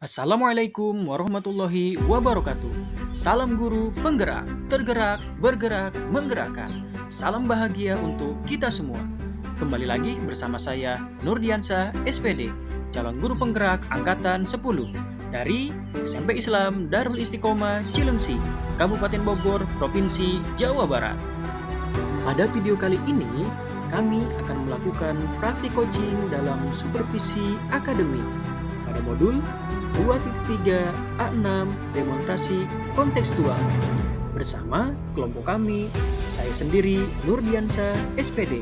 Assalamualaikum warahmatullahi wabarakatuh. Salam guru penggerak, tergerak, bergerak, menggerakkan. Salam bahagia untuk kita semua. Kembali lagi bersama saya Nurdiansa SPD, calon guru penggerak angkatan 10 dari SMP Islam Darul Istiqomah Cilengsi, Kabupaten Bogor, Provinsi Jawa Barat. Pada video kali ini, kami akan melakukan praktik coaching dalam supervisi akademik pada modul 2.3 A6 demonstrasi kontekstual bersama kelompok kami, saya sendiri Nurdiansa SPD,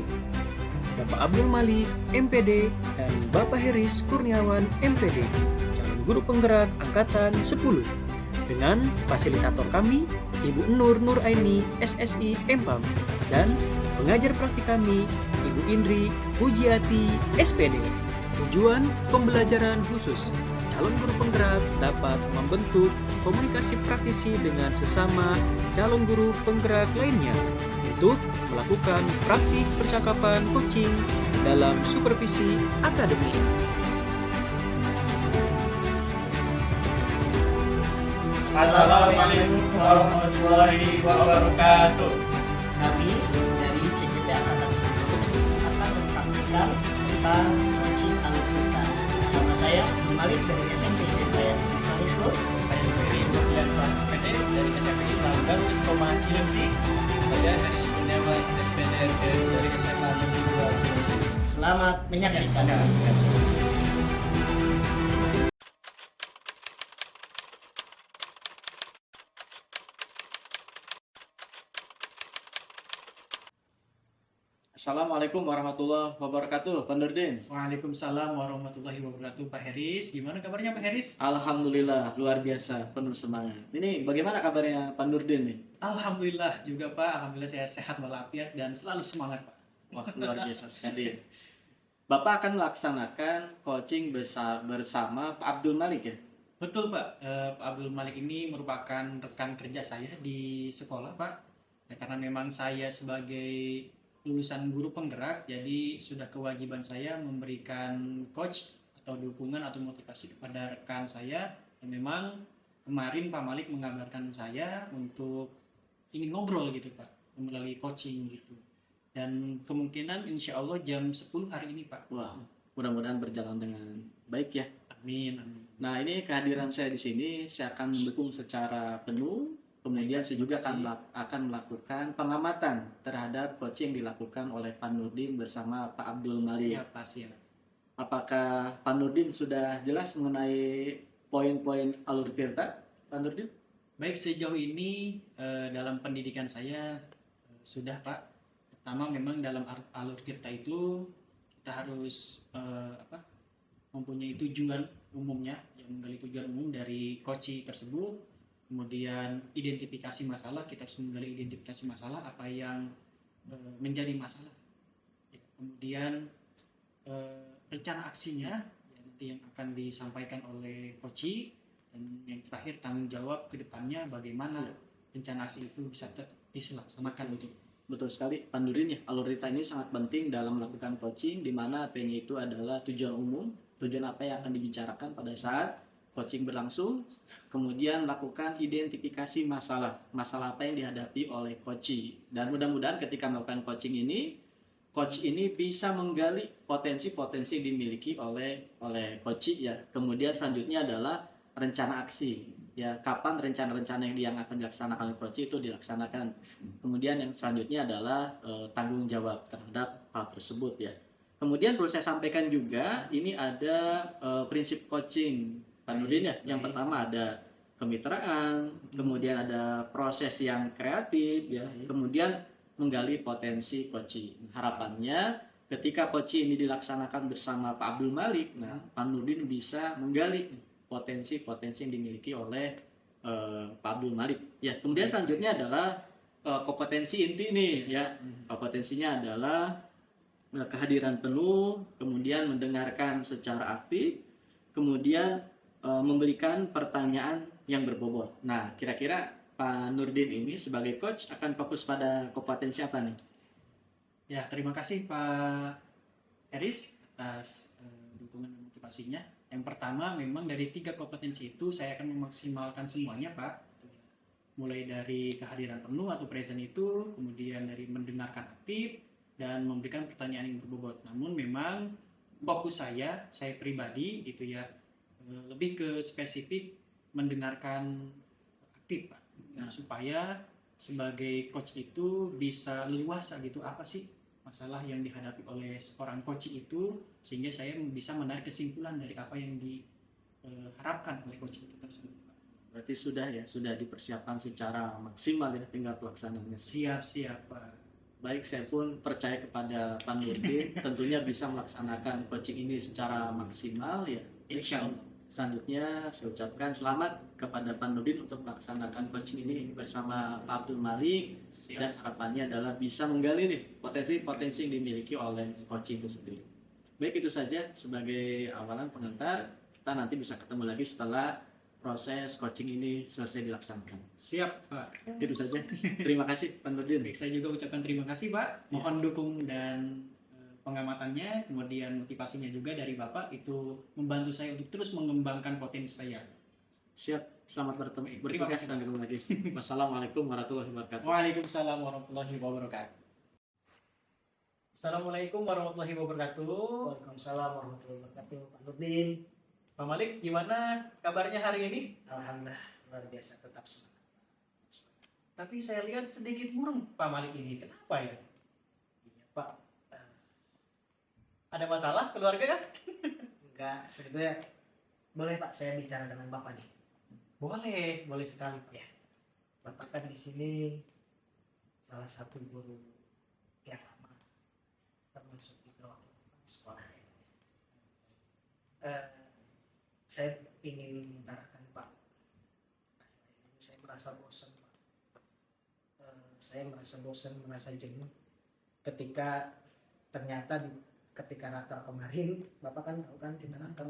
Bapak Abdul Malik MPD dan Bapak Heris Kurniawan MPD, calon guru penggerak angkatan 10, dengan fasilitator kami Ibu Nur Nuraini SSI Empam dan pengajar praktik kami Ibu Indri Pujiati SPD. Tujuan pembelajaran khusus calon guru penggerak dapat membentuk komunikasi praktisi dengan sesama calon guru penggerak lainnya untuk melakukan praktik percakapan coaching dalam supervisi akademik. Assalamualaikum warahmatullahi wabarakatuh. Kami dari CCT Angkatan 10 akan mempraktikkan tentang coaching alutsista. Bersama saya Malik dari SMP Cendaya Islamic School. Saya sendiri Nurdiansa SPD dari SMP Islam Darul Istiqomah Cilengsi. Saya dari Kurniawan SPDRT dari SMA Negeri 2 Cilengsi. Selamat menyaksikan. Assalamualaikum warahmatullahi wabarakatuh, Pak Nurdin. Waalaikumsalam warahmatullahi wabarakatuh, Pak Heris. Gimana kabarnya, Pak Heris? Alhamdulillah, luar biasa, penuh semangat. Ini bagaimana kabarnya Pak Nurdin nih? Alhamdulillah juga, Pak. Alhamdulillah saya sehat walafiat dan selalu semangat, Pak. Wah, luar biasa sekali. Bapak akan melaksanakan coaching bersama Pak Abdul Malik ya? Betul, Pak. Pak Abdul Malik ini merupakan rekan kerja saya di sekolah, Pak. Ya, karena memang saya sebagai lulusan guru penggerak, jadi sudah kewajiban saya memberikan coach atau dukungan atau motivasi kepada rekan saya. Dan memang kemarin Pak Malik mengabarkan saya untuk ingin ngobrol gitu, Pak, melalui coaching gitu. Dan kemungkinan insya Allah jam 10 hari ini, Pak. Wah, mudah-mudahan berjalan dengan baik ya. Amin, amin. Nah, ini kehadiran saya di sini, saya akan mendukung secara penuh. Kemudian saya juga akan melakukan pengamatan terhadap coaching yang dilakukan oleh Pak Nurdin bersama Pak Abdul Malik. Siap, Pak, siap. Apakah Pak Nurdin sudah jelas mengenai poin-poin alur tirta, Pak Nurdin? Baik, sejauh ini dalam pendidikan saya sudah, Pak. Pertama, memang dalam alur tirta itu kita harus mempunyai tujuan umumnya, yang menggali tujuan umum dari coaching tersebut. Kemudian identifikasi masalah, kita harus menggali identifikasi masalah apa yang menjadi masalah. Ya, kemudian rencana aksinya ya, nanti yang akan disampaikan oleh coach, dan yang terakhir tanggung jawab ke depannya bagaimana rencana aksi itu bisa dilaksanakan gitu. Betul sekali, Pak Nurdin ya. Alur tirta ini sangat penting dalam melakukan coaching, di mana P-nya itu adalah tujuan umum, tujuan apa yang akan dibicarakan pada saat coaching berlangsung. Kemudian lakukan identifikasi masalah apa yang dihadapi oleh coach. Dan mudah-mudahan ketika melakukan coaching ini, coach ini bisa menggali potensi-potensi yang dimiliki oleh coach ya. Kemudian selanjutnya adalah rencana aksi. Ya, kapan rencana-rencana yang akan dilaksanakan oleh coach itu dilaksanakan. Kemudian yang selanjutnya adalah tanggung jawab terhadap hal tersebut ya. Kemudian perlu saya sampaikan juga, ini ada prinsip coaching Pak Nurdin ya. Yang pertama ada kemitraan, kemudian ada proses yang kreatif ya, kemudian menggali potensi coaching. Harapannya ketika coaching ini dilaksanakan bersama Pak Abdul Malik, nah Pak Nurdin bisa menggali potensi-potensi yang dimiliki oleh Pak Abdul Malik. Ya, kemudian selanjutnya adalah kompetensi inti nih ya. Kompetensinya adalah kehadiran penuh, kemudian mendengarkan secara aktif, kemudian memberikan pertanyaan yang berbobot. Nah, kira-kira Pak Nurdin ini sebagai coach akan fokus pada kompetensi apa nih? Ya, terima kasih Pak Heris atas dukungan dan motivasinya. Yang pertama memang dari 3 kompetensi itu saya akan memaksimalkan semuanya Pak. Mulai dari kehadiran penuh atau present itu, kemudian dari mendengarkan aktif, dan memberikan pertanyaan yang berbobot. Namun memang fokus saya pribadi gitu ya, lebih ke spesifik mendengarkan aktif Pak. Nah, supaya sebagai coach itu bisa leluasa gitu, apa sih masalah yang dihadapi oleh seorang coach itu, sehingga saya bisa menarik kesimpulan dari apa yang diharapkan oleh coach itu tersebut. Berarti sudah dipersiapkan secara maksimal ya, tinggal pelaksanaannya. Siap Pak. Baik, saya pun percaya kepada Pak Nurdin tentunya bisa melaksanakan coaching ini secara maksimal ya. Insya Allah. Selanjutnya saya ucapkan selamat kepada Pak Nurdin untuk melaksanakan coaching ini bersama Pak Abdul Malik. Dan harapannya adalah bisa menggali nih potensi-potensi yang dimiliki oleh coaching itu sendiri. Baik, itu saja sebagai awalan pengantar. Kita nanti bisa ketemu lagi setelah proses coaching ini selesai dilaksanakan. Siap Pak. Itu saja. Terima kasih Pak Nurdin. Baik, saya juga ucapkan terima kasih Pak. Mohon dukung dan pengamatannya, kemudian motivasinya juga dari Bapak itu membantu saya untuk terus mengembangkan potensi saya. Siap. Selamat bertemu. Terima kasih. Sampai ketemu lagi. Wassalamualaikum warahmatullahi wabarakatuh. Waalaikumsalam warahmatullahi wabarakatuh. Assalamualaikum warahmatullahi wabarakatuh. Waalaikumsalam warahmatullahi wabarakatuh. Pak Nurdin, Pak Malik, gimana kabarnya hari ini? alhamdulillah luar biasa, tetap semangat. Tapi saya lihat sedikit murung Pak Malik ini. Kenapa ya? Iya Pak, Ada masalah keluarga kan? enggak sebetulnya. Boleh Pak saya bicara dengan Bapak nih? Boleh sekali Pak. Ya. Bapak kan di sini salah satu guru yang lama, termasuk juga waktu sekolah. Saya ingin mengutarakan Pak, saya merasa bosan Pak. Saya merasa bosan, merasa jenuh ketika ternyata ketika raker kemarin, Bapak kan tahu kan kita raker,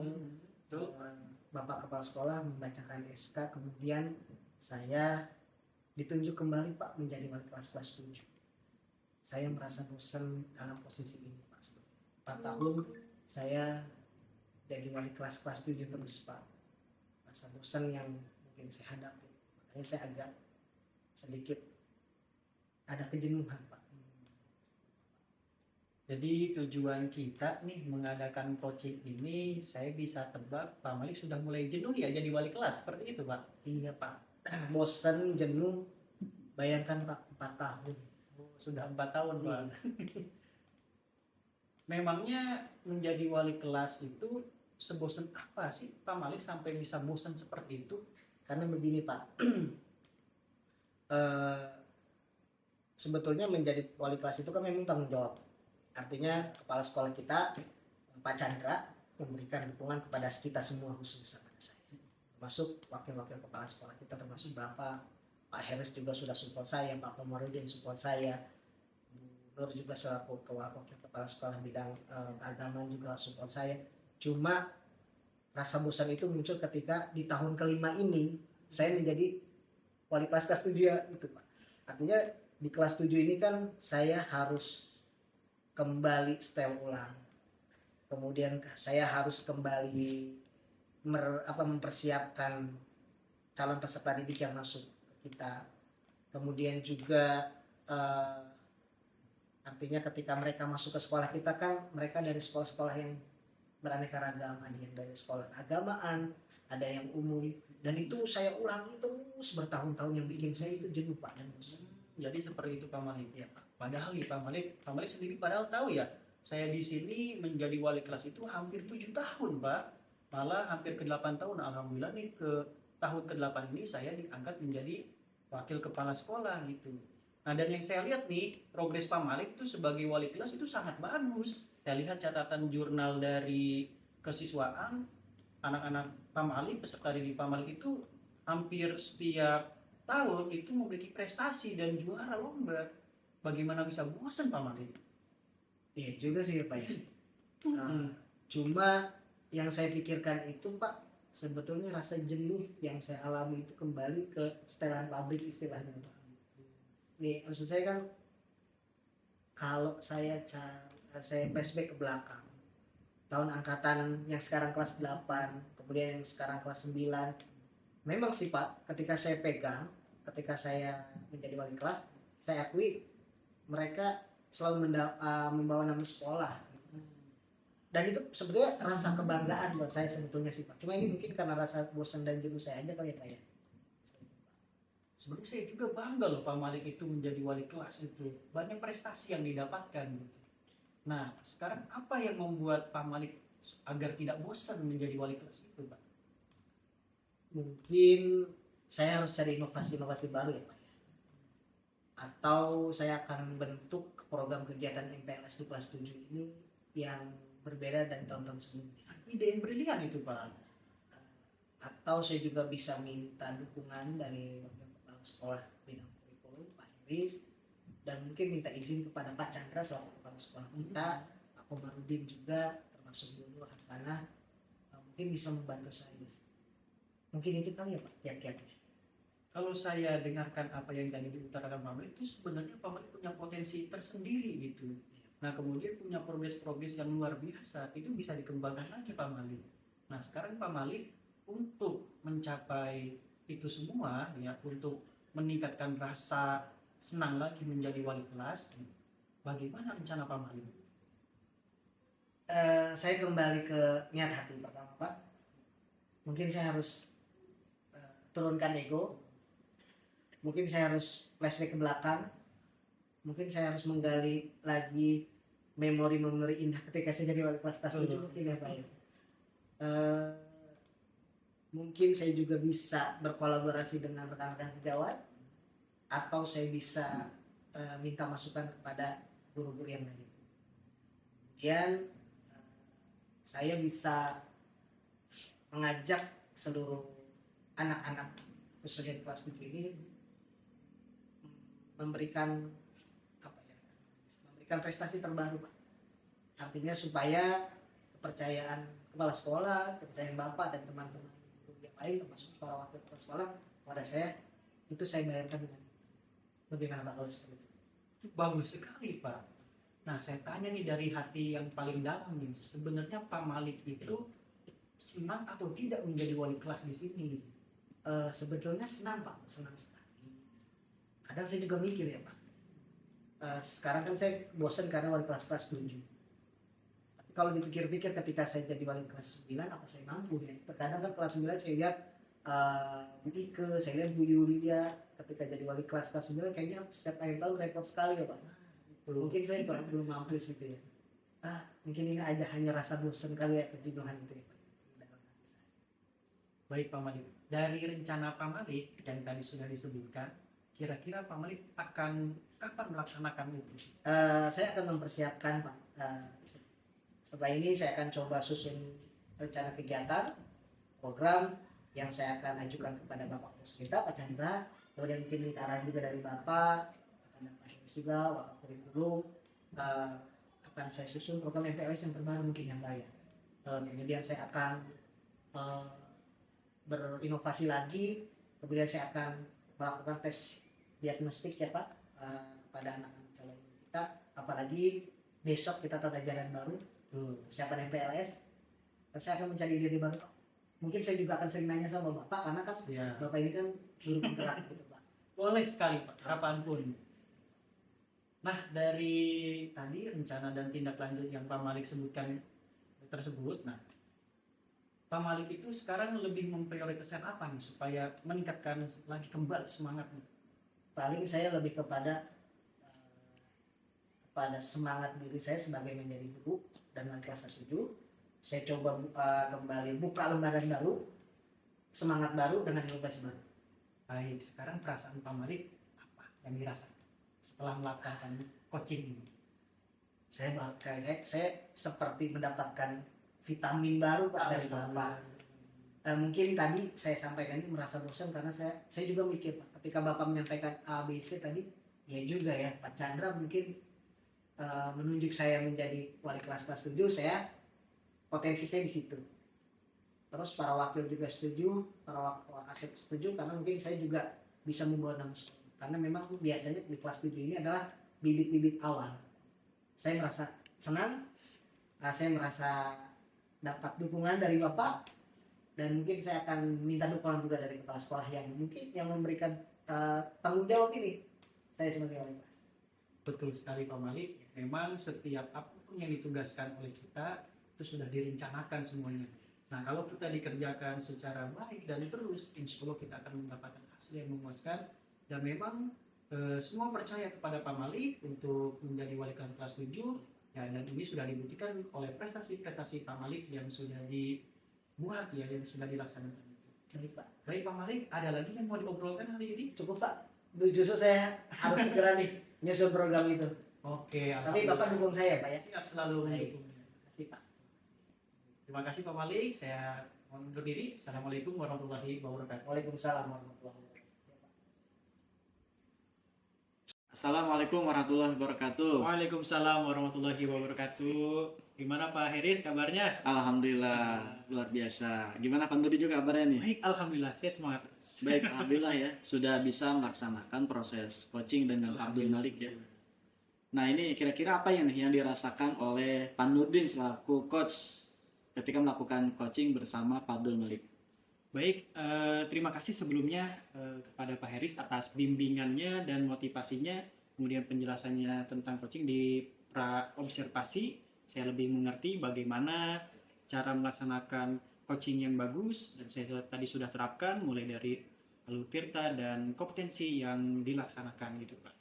Bapak kepala sekolah membacakan SK, kemudian saya ditunjuk kembali Pak menjadi wali kelas 7. Saya merasa bosan dalam posisi ini Pak. 4 tahun saya jadi wali kelas 7 terus Pak. Rasa bosan yang mungkin saya hadapi, makanya saya agak sedikit ada kejenuhan Pak. Jadi tujuan kita nih mengadakan coaching ini, saya bisa tebak Pak Malik sudah mulai jenuh ya jadi wali kelas, seperti itu Pak? Iya Pak, bosan, jenuh, bayangkan Pak 4 tahun. Sudah 4 tahun Pak. Memangnya menjadi wali kelas itu sebosan apa sih Pak Malik sampai bisa bosan seperti itu? Karena begini Pak, sebetulnya menjadi wali kelas itu kan memang tanggung jawab. Artinya kepala sekolah kita, Pak Chandra, memberikan dukungan kepada kita semua, khususnya kepada saya. Termasuk wakil-wakil kepala sekolah kita, termasuk Bapak, Pak Heris juga sudah support saya, Pak Komarudin support saya, Bu Nur juga selaku wakil kepala sekolah bidang keagamaan juga support saya. Cuma rasa bosan itu muncul ketika di tahun kelima ini saya menjadi wali kelas 7 ya, gitu Pak. Artinya di kelas 7 ini kan saya harus kembali setel ulang, kemudian saya harus kembali mempersiapkan calon peserta didik yang masuk ke kita, kemudian juga artinya ketika mereka masuk ke sekolah kita kan mereka dari sekolah-sekolah yang beraneka ragam, ada yang dari sekolah keagamaan, ada yang umum, dan itu saya ulangi terus bertahun-tahun yang bikin saya itu jenuh Pak dan bosan. Jadi seperti itu Pak Malik Ya Pak. Padahal nih Pak Malik sendiri padahal tahu ya, saya di sini menjadi wali kelas itu hampir 7 tahun Pak, malah hampir ke 8 tahun. Alhamdulillah nih ke tahun ke-8 ini saya diangkat menjadi wakil kepala sekolah gitu. Nah, dan yang saya lihat nih progres Pak Malik itu sebagai wali kelas itu sangat bagus. Saya lihat catatan jurnal dari kesiswaan anak-anak Pak Malik, peserta didik Pak Malik itu hampir setiap tahun itu memiliki prestasi dan juara lomba. Bagaimana bisa bosan Pak Malik? Iya juga sih ya Pak ya. Cuma yang saya pikirkan itu Pak, sebetulnya rasa jenuh yang saya alami itu kembali ke setelan pabrik istilahnya Pak. Nih maksud saya kan, kalau saya flashback ke belakang, tahun angkatan yang sekarang kelas 8, kemudian yang sekarang kelas 9. Memang sih Pak, ketika saya pegang, ketika saya menjadi wali kelas, saya akui mereka selalu membawa nama sekolah. Dan itu sebetulnya rasa kebanggaan buat saya sebetulnya sih Pak. Cuma ini mungkin karena rasa bosan dan jenuh saya aja kali ya Pak ya. Sebenarnya saya juga bangga loh Pak Malik itu menjadi wali kelas itu. Banyak prestasi yang didapatkan gitu. Nah, sekarang apa yang membuat Pak Malik agar tidak bosan menjadi wali kelas itu Pak? Mungkin saya harus cari inovasi-inovasi baru ya Pak. Atau saya akan bentuk program kegiatan MPLS di kelas 7 ini yang berbeda dari tahun-tahun sebelumnya. Ide yang brilian itu Pak. Atau saya juga bisa minta dukungan dari wakil kepala sekolah bidang kurikulum Pak Heris, dan mungkin minta izin kepada Pak Chandra selaku kepala sekolah kita, Pak Komarudin juga, termasuk dulu Hasanah, mungkin bisa membantu saya. Mungkin itu kali ya Pak kiat-kiatnya. Kalau saya dengarkan apa yang tadi diutarakan Pak Malik, itu sebenarnya Pak Malik punya potensi tersendiri gitu. Nah kemudian punya progres-progres yang luar biasa, itu bisa dikembangkan lagi Pak Malik. Nah sekarang Pak Malik untuk mencapai itu semua ya, untuk meningkatkan rasa senang lagi menjadi wali kelas, bagaimana rencana Pak Malik? Saya kembali ke niat hati pertama Pak. Mungkin saya harus turunkan ego. Mungkin saya harus flashback ke belakang. Mungkin saya harus menggali lagi memori-memori indah ketika saya jadi wali kelas 7 mungkin ya Pak ya. Mungkin saya juga bisa berkolaborasi dengan rekan-rekan sejawat, atau saya bisa minta masukan kepada guru-guru yang lain. Kemudian saya bisa mengajak seluruh anak-anak khususnya di kelas 7 ini memberikan memberikan prestasi terbaru Pak. Artinya supaya kepercayaan kepala sekolah, kepercayaan Bapak dan teman-teman yang lain termasuk para wakil kepala sekolah pada saya, itu saya bayarkan dengan bagaimana Pak kalau seperti itu. Bagus sekali Pak. Nah saya tanya nih dari hati yang paling dalam nih, sebenarnya Pak Malik itu senang atau tidak menjadi wali kelas di sini? Sebetulnya senang Pak, senang sekali. Kadang saya juga mikir ya Pak, sekarang kan saya bosan karena wali kelas 7. Tapi kalau dipikir-pikir ketika saya jadi wali kelas 9, apa saya mampu ya? Terkadang kan kelas 9 saya lihat Bu Ike, saya lihat Bu Yulia, ketika jadi wali kelas 9 kayaknya setiap akhir tahun repot sekali ya Pak. Mungkin saya belum mampu gitu ya. Mungkin ini aja hanya rasa bosan kali ya, kejenuhan itu ya Pak. Baik Pak Malik, dari rencana Pak Malik yang tadi sudah disebutkan, kira-kira Pak Malik akan kapan melaksanakan itu? Saya akan mempersiapkan Pak. Setelah ini saya akan coba susun rencana kegiatan, program yang saya akan ajukan kepada Bapak Kepala kita, Pak Chandra. Kemudian mungkin minta arahan juga dari Bapak, dan Pak Heris juga, Bapak Kurikulum. Akan saya susun program MPLS yang terbaru mungkin yang lain. Kemudian saya akan berinovasi lagi. Kemudian saya akan melakukan tes diagnostik ya Pak pada anak-anak calon kita. Apalagi besok kita tata jalan baru, persiapan MPLS. Saya akan mencari ide baru. Mungkin saya juga akan sering nanya sama Bapak, karena kan Bapak ini kan guru penggerak gitu Pak. Boleh sekali Pak, kapanpun. Nah dari tadi rencana dan tindak lanjut yang Pak Malik sebutkan tersebut, nah Pak Malik itu sekarang lebih memprioritaskan apa nih supaya meningkatkan lagi kembali semangatnya? Paling saya lebih kepada semangat diri saya sebagai menjadi guru dan wali kelas 7. Saya coba kembali buka lembaran baru, semangat baru dengan inovasi baru. Baik, sekarang perasaan Pak Malik apa yang dirasakan setelah melaksanakan coaching ini? Saya seperti mendapatkan vitamin baru Pak dari Bapak. Mungkin tadi saya sampaikan ini merasa bosan karena saya juga mikir Pak, ketika Bapak menyampaikan A, B, C tadi, ya juga ya Pak Chandra mungkin menunjuk saya menjadi wali kelas 7, saya potensi saya di situ. Terus para wakil juga setuju, para wakil setuju karena mungkin saya juga bisa membawa nama sekolah. Karena memang biasanya di kelas 7 ini adalah bibit-bibit awal. Saya merasa senang, saya merasa dapat dukungan dari Bapak, dan mungkin saya akan minta dukungan juga dari kepala sekolah yang mungkin yang memberikan tanggung jawab ini saya sebagai wali kelas. Betul sekali Pak Malik. Memang setiap apapun yang ditugaskan oleh kita itu sudah direncanakan semuanya. Nah, kalau kita dikerjakan secara baik dan terus, insya Allah kita akan mendapatkan hasil yang memuaskan. Dan memang semua percaya kepada Pak Malik untuk menjadi wali kelas kelas 7. Ya, dan ini sudah dibuktikan oleh prestasi-prestasi Pak Malik yang sudah dibuat, ya, yang sudah dilaksanakan. Baik Pak. Baik Pak Malik, ada lagi yang mau diobrolkan hari ini? Cukup Pak. Justru saya harus segera nih nyusun program itu. Oke, Tapi Bapak dukung saya Pak ya. siap selalu Baik. mendukung. Terima kasih Pak. Terima kasih Pak Malik, saya mohon undur diri. Assalamualaikum warahmatullahi wabarakatuh. Waalaikumsalam warahmatullahi wabarakatuh. Assalamualaikum warahmatullahi wabarakatuh. Waalaikumsalam warahmatullahi wabarakatuh. Gimana Pak Heris kabarnya? Alhamdulillah, luar biasa. Gimana Pak Nuri juga kabarnya nih? Baik, alhamdulillah, saya semangat terus. Baik, alhamdulillah ya, sudah bisa melaksanakan proses coaching dengan Abdul Malik ya. Nah, ini kira-kira apa yang dirasakan oleh Pak Nurdin selaku coach ketika melakukan coaching bersama Pak Abdul Malik? Baik, terima kasih sebelumnya kepada Pak Heris atas bimbingannya dan motivasinya, kemudian penjelasannya tentang coaching di pra observasi. Saya lebih mengerti bagaimana cara melaksanakan coaching yang bagus, dan saya tadi sudah terapkan mulai dari alur tirta dan kompetensi yang dilaksanakan gitu Pak.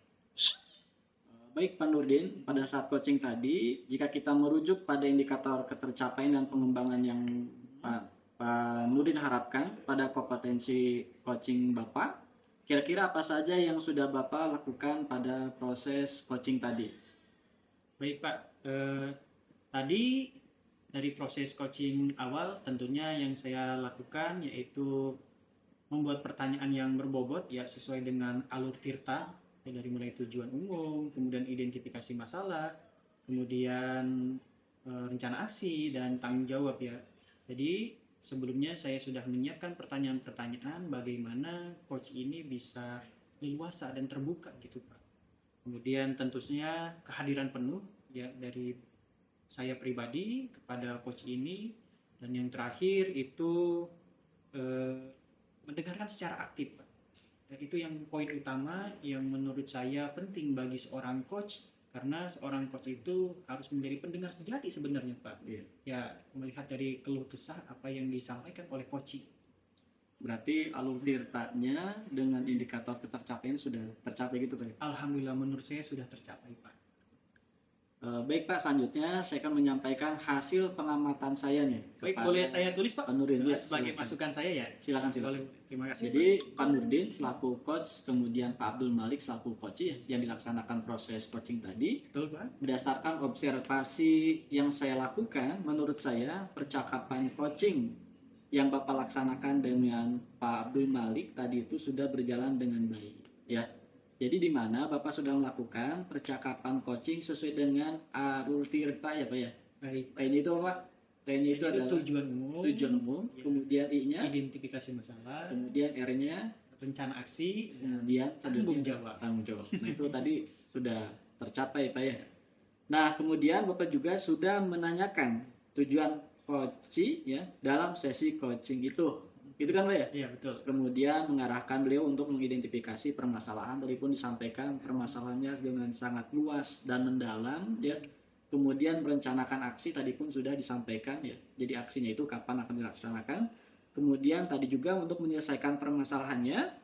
Baik Pak Nurdin, pada saat coaching tadi, jika kita merujuk pada indikator ketercapaian dan pengembangan yang Pak Nurdin harapkan pada kompetensi coaching Bapak, kira-kira apa saja yang sudah Bapak lakukan pada proses coaching tadi? Baik Pak, tadi dari proses coaching awal tentunya yang saya lakukan yaitu membuat pertanyaan yang berbobot ya sesuai dengan alur tirta, ya, dari mulai tujuan umum, kemudian identifikasi masalah, kemudian rencana aksi dan tanggung jawab ya. Jadi sebelumnya saya sudah menyiapkan pertanyaan-pertanyaan bagaimana coach ini bisa leluasa dan terbuka gitu Pak. Kemudian tentunya kehadiran penuh ya dari saya pribadi kepada coach ini, dan yang terakhir itu mendengarkan secara aktif Pak. Dan itu yang poin utama yang menurut saya penting bagi seorang coach, karena seorang coach itu harus menjadi pendengar sejati sebenarnya Pak. Ya, melihat dari keluh kesah apa yang disampaikan oleh coaching. Berarti alur tirtanya dengan indikator ketercapaian sudah tercapai gitu Pak? Alhamdulillah menurut saya sudah tercapai Pak. Baik Pak, selanjutnya saya akan menyampaikan hasil pengamatan saya nih. Baik, kepada boleh saya tulis Pak? Pak Nurdin ya, Sebagai silakan. masukan saya ya. Silakan. Boleh, terima kasih. Jadi Pak Nurdin selaku coach, kemudian Pak Abdul Malik selaku coach ya, yang dilaksanakan proses coaching tadi, Betul Pak. berdasarkan observasi yang saya lakukan, menurut saya percakapan coaching yang Bapak laksanakan dengan Pak Abdul Malik tadi itu sudah berjalan dengan baik ya. Jadi di mana Bapak sudah melakukan percakapan coaching sesuai dengan alur tirta ya Pak ya. Baik. Ini itu Pak. T-nya itu adalah tujuan umum, umum, kemudian I-nya, identifikasi masalah, kemudian R-nya, rencana aksi, kemudian tanggung jawab. tanggung jawab. Nah itu tadi sudah tercapai Pak ya. Nah kemudian Bapak juga sudah menanyakan tujuan coaching ya dalam sesi coaching itu kan Pak ya. Iya betul. Kemudian mengarahkan beliau untuk mengidentifikasi permasalahan, tadi pun disampaikan permasalahannya dengan sangat luas dan mendalam ya. Kemudian merencanakan aksi tadi pun sudah disampaikan ya. Jadi aksinya itu kapan akan dilaksanakan. Kemudian tadi juga untuk menyelesaikan permasalahannya,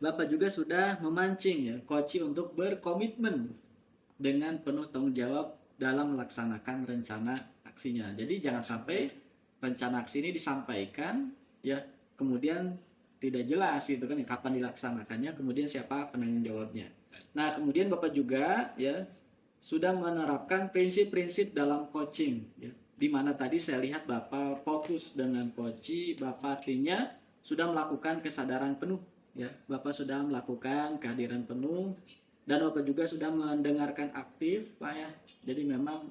Bapak juga sudah memancing ya coach untuk berkomitmen dengan penuh tanggung jawab dalam melaksanakan rencana aksinya. Jadi jangan sampai rencana aksi ini disampaikan ya kemudian tidak jelas gitu kan ya, kapan dilaksanakannya, kemudian siapa penanggung jawabnya. Nah kemudian Bapak juga ya sudah menerapkan prinsip-prinsip dalam coaching ya, di mana tadi saya lihat Bapak fokus dengan coaching, Bapak artinya sudah melakukan kesadaran penuh ya, Bapak sudah melakukan kehadiran penuh, dan Bapak juga sudah mendengarkan aktif Pak ya. Jadi memang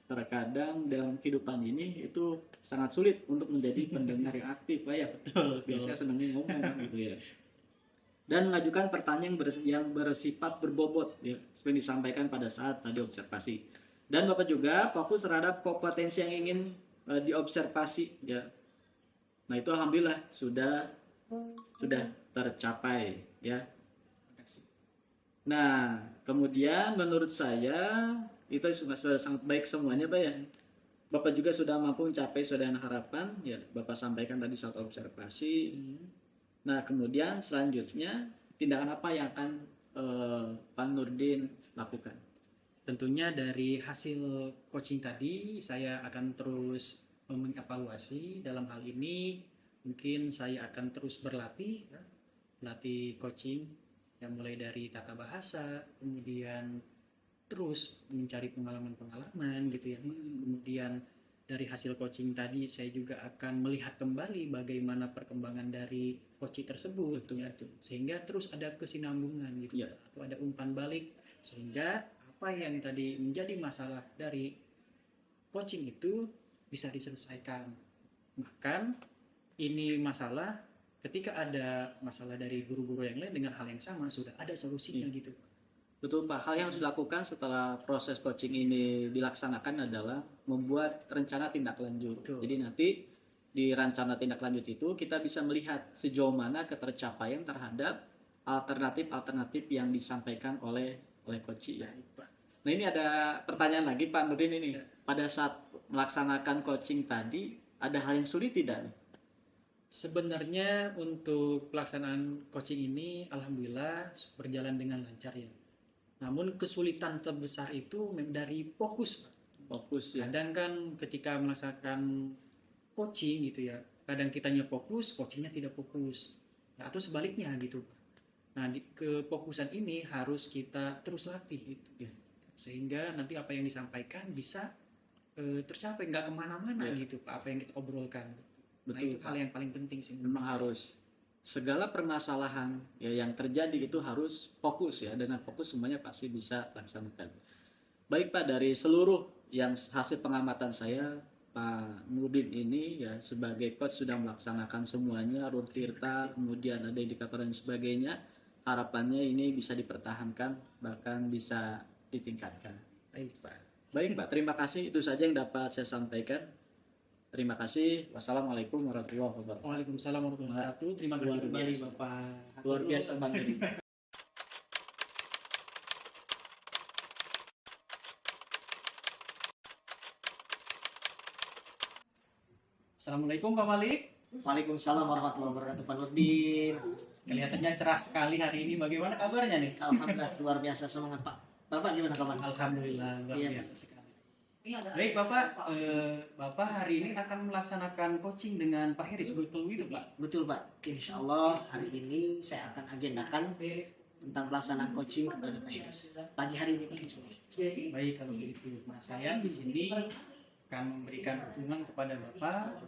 terkadang dalam kehidupan ini itu sangat sulit untuk menjadi pendengar yang aktif Pak ya. Biasanya senangnya ngomong gitu ya. Dan mengajukan pertanyaan yang bersifat berbobot ya, seperti disampaikan pada saat tadi observasi. Dan Bapak juga fokus terhadap kompetensi yang ingin diobservasi ya. Nah itu alhamdulillah sudah tercapai ya. Nah kemudian menurut saya itu sudah sangat baik semuanya Pak ya. Bapak juga sudah mampu mencapai sesuai dengan harapan ya, Bapak sampaikan tadi saat observasi. Nah kemudian selanjutnya tindakan apa yang akan Pak Nurdin lakukan? Tentunya dari hasil coaching tadi saya akan terus mengevaluasi. Dalam hal ini mungkin saya akan terus berlatih ya, melatih coaching yang mulai dari tata bahasa, kemudian terus mencari pengalaman-pengalaman gitu ya. Kemudian dari hasil coaching tadi saya juga akan melihat kembali bagaimana perkembangan dari coaching tersebut ya. Sehingga terus ada kesinambungan gitu ya, atau ada umpan balik sehingga apa yang tadi menjadi masalah dari coaching itu bisa diselesaikan. Bahkan ini masalah ketika ada masalah dari guru-guru yang lain dengan hal yang sama sudah ada solusinya gitu. Betul Pak, hal yang harus dilakukan setelah proses coaching ini dilaksanakan adalah membuat rencana tindak lanjut. Betul. Jadi nanti di rencana tindak lanjut itu kita bisa melihat sejauh mana ketercapaian terhadap alternatif-alternatif yang disampaikan oleh coaching ya. Nah ini ada pertanyaan lagi Pak Nurdin ini. Pada saat melaksanakan coaching tadi ada hal yang sulit tidak? Sebenarnya untuk pelaksanaan coaching ini alhamdulillah berjalan dengan lancar ya. Namun kesulitan terbesar itu dari fokus. Fokus ya. Kadang kan ketika melaksanakan coaching gitu ya, kadang kitanya fokus, coachingnya tidak fokus. Nah, atau sebaliknya gitu. Nah, kefokusan ini harus kita terus latih gitu ya. Sehingga nanti apa yang disampaikan bisa tercapai, nggak kemana-mana gitu Pak, apa yang kita obrolkan. Betul, Nah, itu Pak. hal yang paling penting sih. Memang harus segala permasalahan ya yang terjadi itu harus fokus ya, dengan fokus semuanya pasti bisa laksanakan. Baik Pak, dari seluruh yang hasil pengamatan saya, Pak Nurdin ini ya sebagai coach sudah melaksanakan semuanya, alur tirta, kemudian ada indikator dan sebagainya. Harapannya ini bisa dipertahankan bahkan bisa ditingkatkan. Baik Pak. Baik Pak, terima kasih, itu saja yang dapat saya sampaikan. Terima kasih. Wassalamualaikum warahmatullahi wabarakatuh. Waalaikumsalam warahmatullahi wabarakatuh. Terima kasih Luar kembali biasa. Bapak. Luar biasa Bang Nurdin. Assalamualaikum Pak Malik. Waalaikumsalam warahmatullahi wabarakatuh Pak Nurdin. Kelihatannya cerah sekali hari ini. Bagaimana kabarnya nih? Alhamdulillah luar biasa semangat Pak. Bapak gimana kabar? Alhamdulillah luar Iya, biasa sekali. Baik Bapak, Bapak hari ini akan melaksanakan coaching dengan Pak Heris, betul itu Pak? Betul Pak. Insya Allah hari ini saya akan agendakan tentang pelaksanaan coaching kepada Pak Iris. Pagi hari ini Pak insya Allah. Baik kalau begitu. Nah saya di sini akan memberikan dukungan kepada Bapak.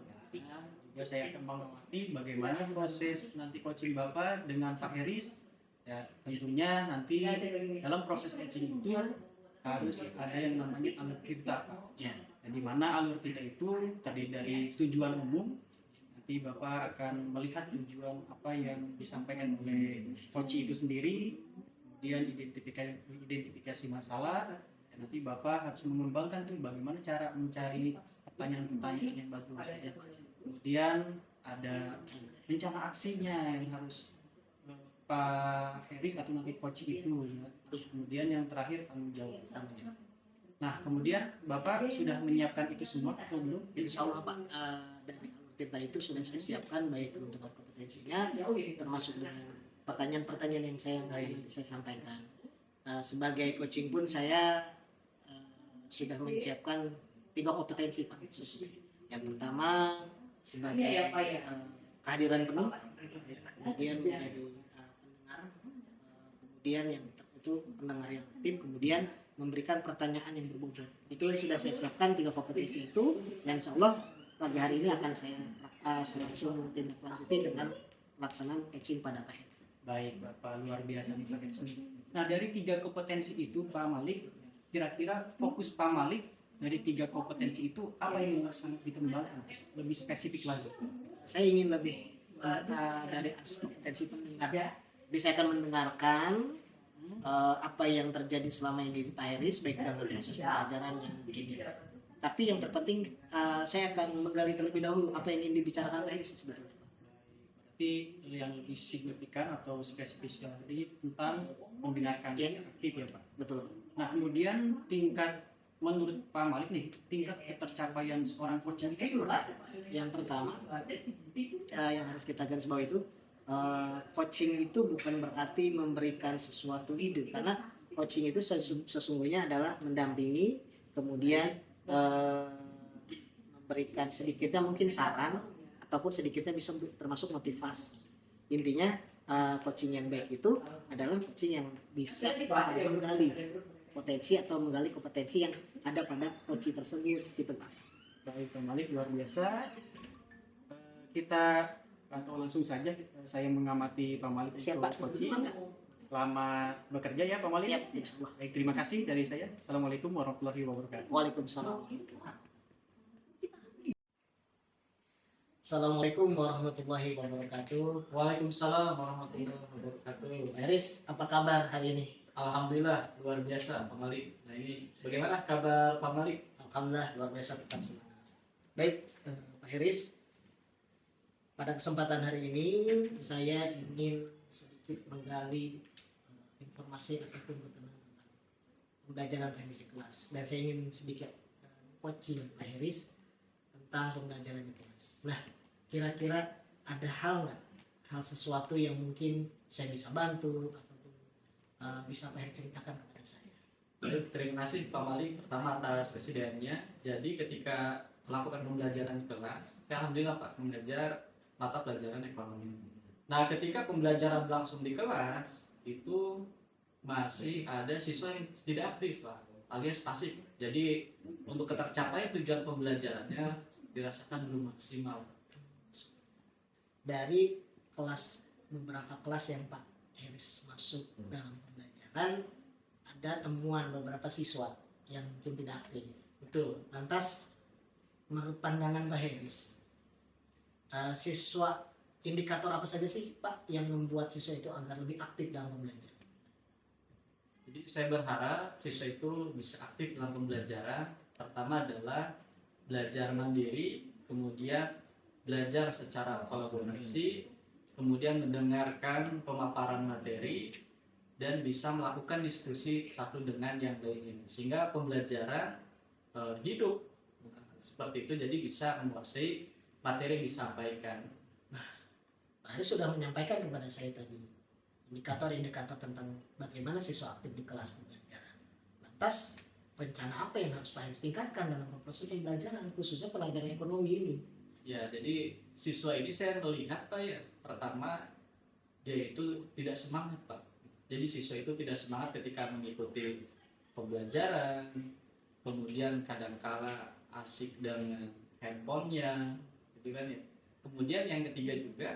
Juga saya akan mengamati bagaimana proses nanti coaching Bapak dengan Pak Heris. Ya tentunya nanti dalam proses coaching itu harus ada yang namanya alur kita, ya. Di mana alur kita itu terdiri dari tujuan umum. Nanti Bapak akan melihat tujuan apa yang disampaikan oleh coach itu sendiri, kemudian identifikasi masalah. Dan nanti Bapak harus mengembangkan tuh bagaimana cara mencari pertanyaan-pertanyaan yang bagus. Ya. Kemudian ada rencana aksinya yang harus Pak Heris atau nanti coach itu ya. Terus kemudian yang terakhir tanggung jawab utamanya. Nah kemudian Bapak sudah menyiapkan itu semua atau belum? Insya Allah Pak, dari alur kita itu sudah saya siapkan baik untuk kompetensinya termasuk dengan pertanyaan-pertanyaan yang saya sampaikan. Sebagai coaching pun saya sudah menyiapkan 3 kompetensi Pak. Yang pertama sebagai kehadiran penuh, kemudian menjadi pendengar, kemudian yang itu pendengar yang aktif, kemudian memberikan pertanyaan yang berbobot. Itu yang sudah saya siapkan 3 kompetensi itu, yang insya Allah pagi hari ini akan saya langsung tindak lanjuti dengan pelaksanaan coaching pada Pak Heris. Baik Bapak, luar biasa nih Pak Heris. Nah dari 3 kompetensi itu Pak Malik, kira-kira fokus Pak Malik dari 3 kompetensi itu apa yang sangat dikembangkan? Lebih spesifik lagi. Saya ingin lebih dari kompetensi pendengar. Jadi saya akan mendengarkan apa yang terjadi selama ini di Pak Heris, baik dalam proses pelajaran yang begini. Tapi yang terpenting saya akan menggali terlebih dahulu apa yang ingin dibicarakan Pak Heris sebetulnya. Berarti yang lebih signifikan atau spesifik tadi tentang mendengarkan yang aktif ya Pak. Betul. Nah kemudian menurut Pak Malik nih, tingkat ketercapaian seorang coaching itu Yang pertama yang harus kita garis bawah itu coaching itu bukan berarti memberikan sesuatu ide, karena coaching itu sesungguhnya adalah mendampingi, kemudian memberikan sedikitnya mungkin saran ataupun sedikitnya bisa termasuk motivasi. Intinya coaching yang baik itu adalah coaching yang bisa menggali potensi atau menggali kompetensi yang ada pada coaching tersebut gitu Pak. Baik Pak Malik, luar biasa. Kita atau langsung saja saya mengamati Pak Malik Siap, untuk coaching. Selamat bekerja ya Pak Malik. Siap, insyaallah. Baik, terima kasih dari saya. Assalamualaikum warahmatullahi wabarakatuh. Waalaikumsalam. Assalamualaikum warahmatullahi wabarakatuh. Waalaikumsalam warahmatullahi wabarakatuh. Heris, apa kabar hari ini? Alhamdulillah luar biasa Pak Malik. Nah ini bagaimana kabar Pak Malik? Alhamdulillah luar biasa, tetap semangat. Baik, Pak Heris. Pada kesempatan hari ini saya ingin sedikit menggali informasi ataupun berkenaan tentang pembelajaran teknik di kelas, dan saya ingin sedikit coaching Pak Heris tentang pembelajaran di kelas. Nah, kira-kira ada hal sesuatu yang mungkin saya bisa bantu ataupun bisa Pak Heris ceritakan kepada saya? Baik, terima kasih Pak Malik pertama atas kesediaannya. Jadi ketika melakukan pembelajaran di kelas, saya alhamdulillah Pak mengajar mata pelajaran ekonomi. Nah, ketika pembelajaran berlangsung di kelas itu masih ada siswa yang tidak aktif Pak, alias pasif. Jadi untuk tercapai tujuan pembelajarannya dirasakan belum maksimal. Dari beberapa kelas yang Pak Heris masuk dalam pembelajaran, ada temuan beberapa siswa yang mungkin tidak aktif. Betul. Lantas, menurut pandangan Pak Heris, siswa indikator apa saja sih Pak yang membuat siswa itu agar lebih aktif dalam pembelajaran? Jadi saya berharap siswa itu bisa aktif dalam pembelajaran. Pertama adalah belajar mandiri, kemudian belajar secara kolaborasi, kemudian mendengarkan pemaparan materi, dan bisa melakukan diskusi satu dengan yang lainnya. Sehingga pembelajaran hidup seperti itu, jadi bisa menguasai materi yang disampaikan. Pak Heris sudah menyampaikan kepada saya tadi indikator-indikator tentang bagaimana siswa aktif di kelas pembelajaran. Lantas, rencana apa yang harus Pak Heris tingkatkan dalam proses pembelajaran, khususnya pelajaran ekonomi ini? Ya, jadi siswa ini saya melihat Pak ya, pertama dia itu tidak semangat Pak. Jadi siswa itu tidak semangat ketika mengikuti pembelajaran, kemudian kadangkala asik dengan handphonenya, gitu kan ya. Kemudian yang ketiga juga,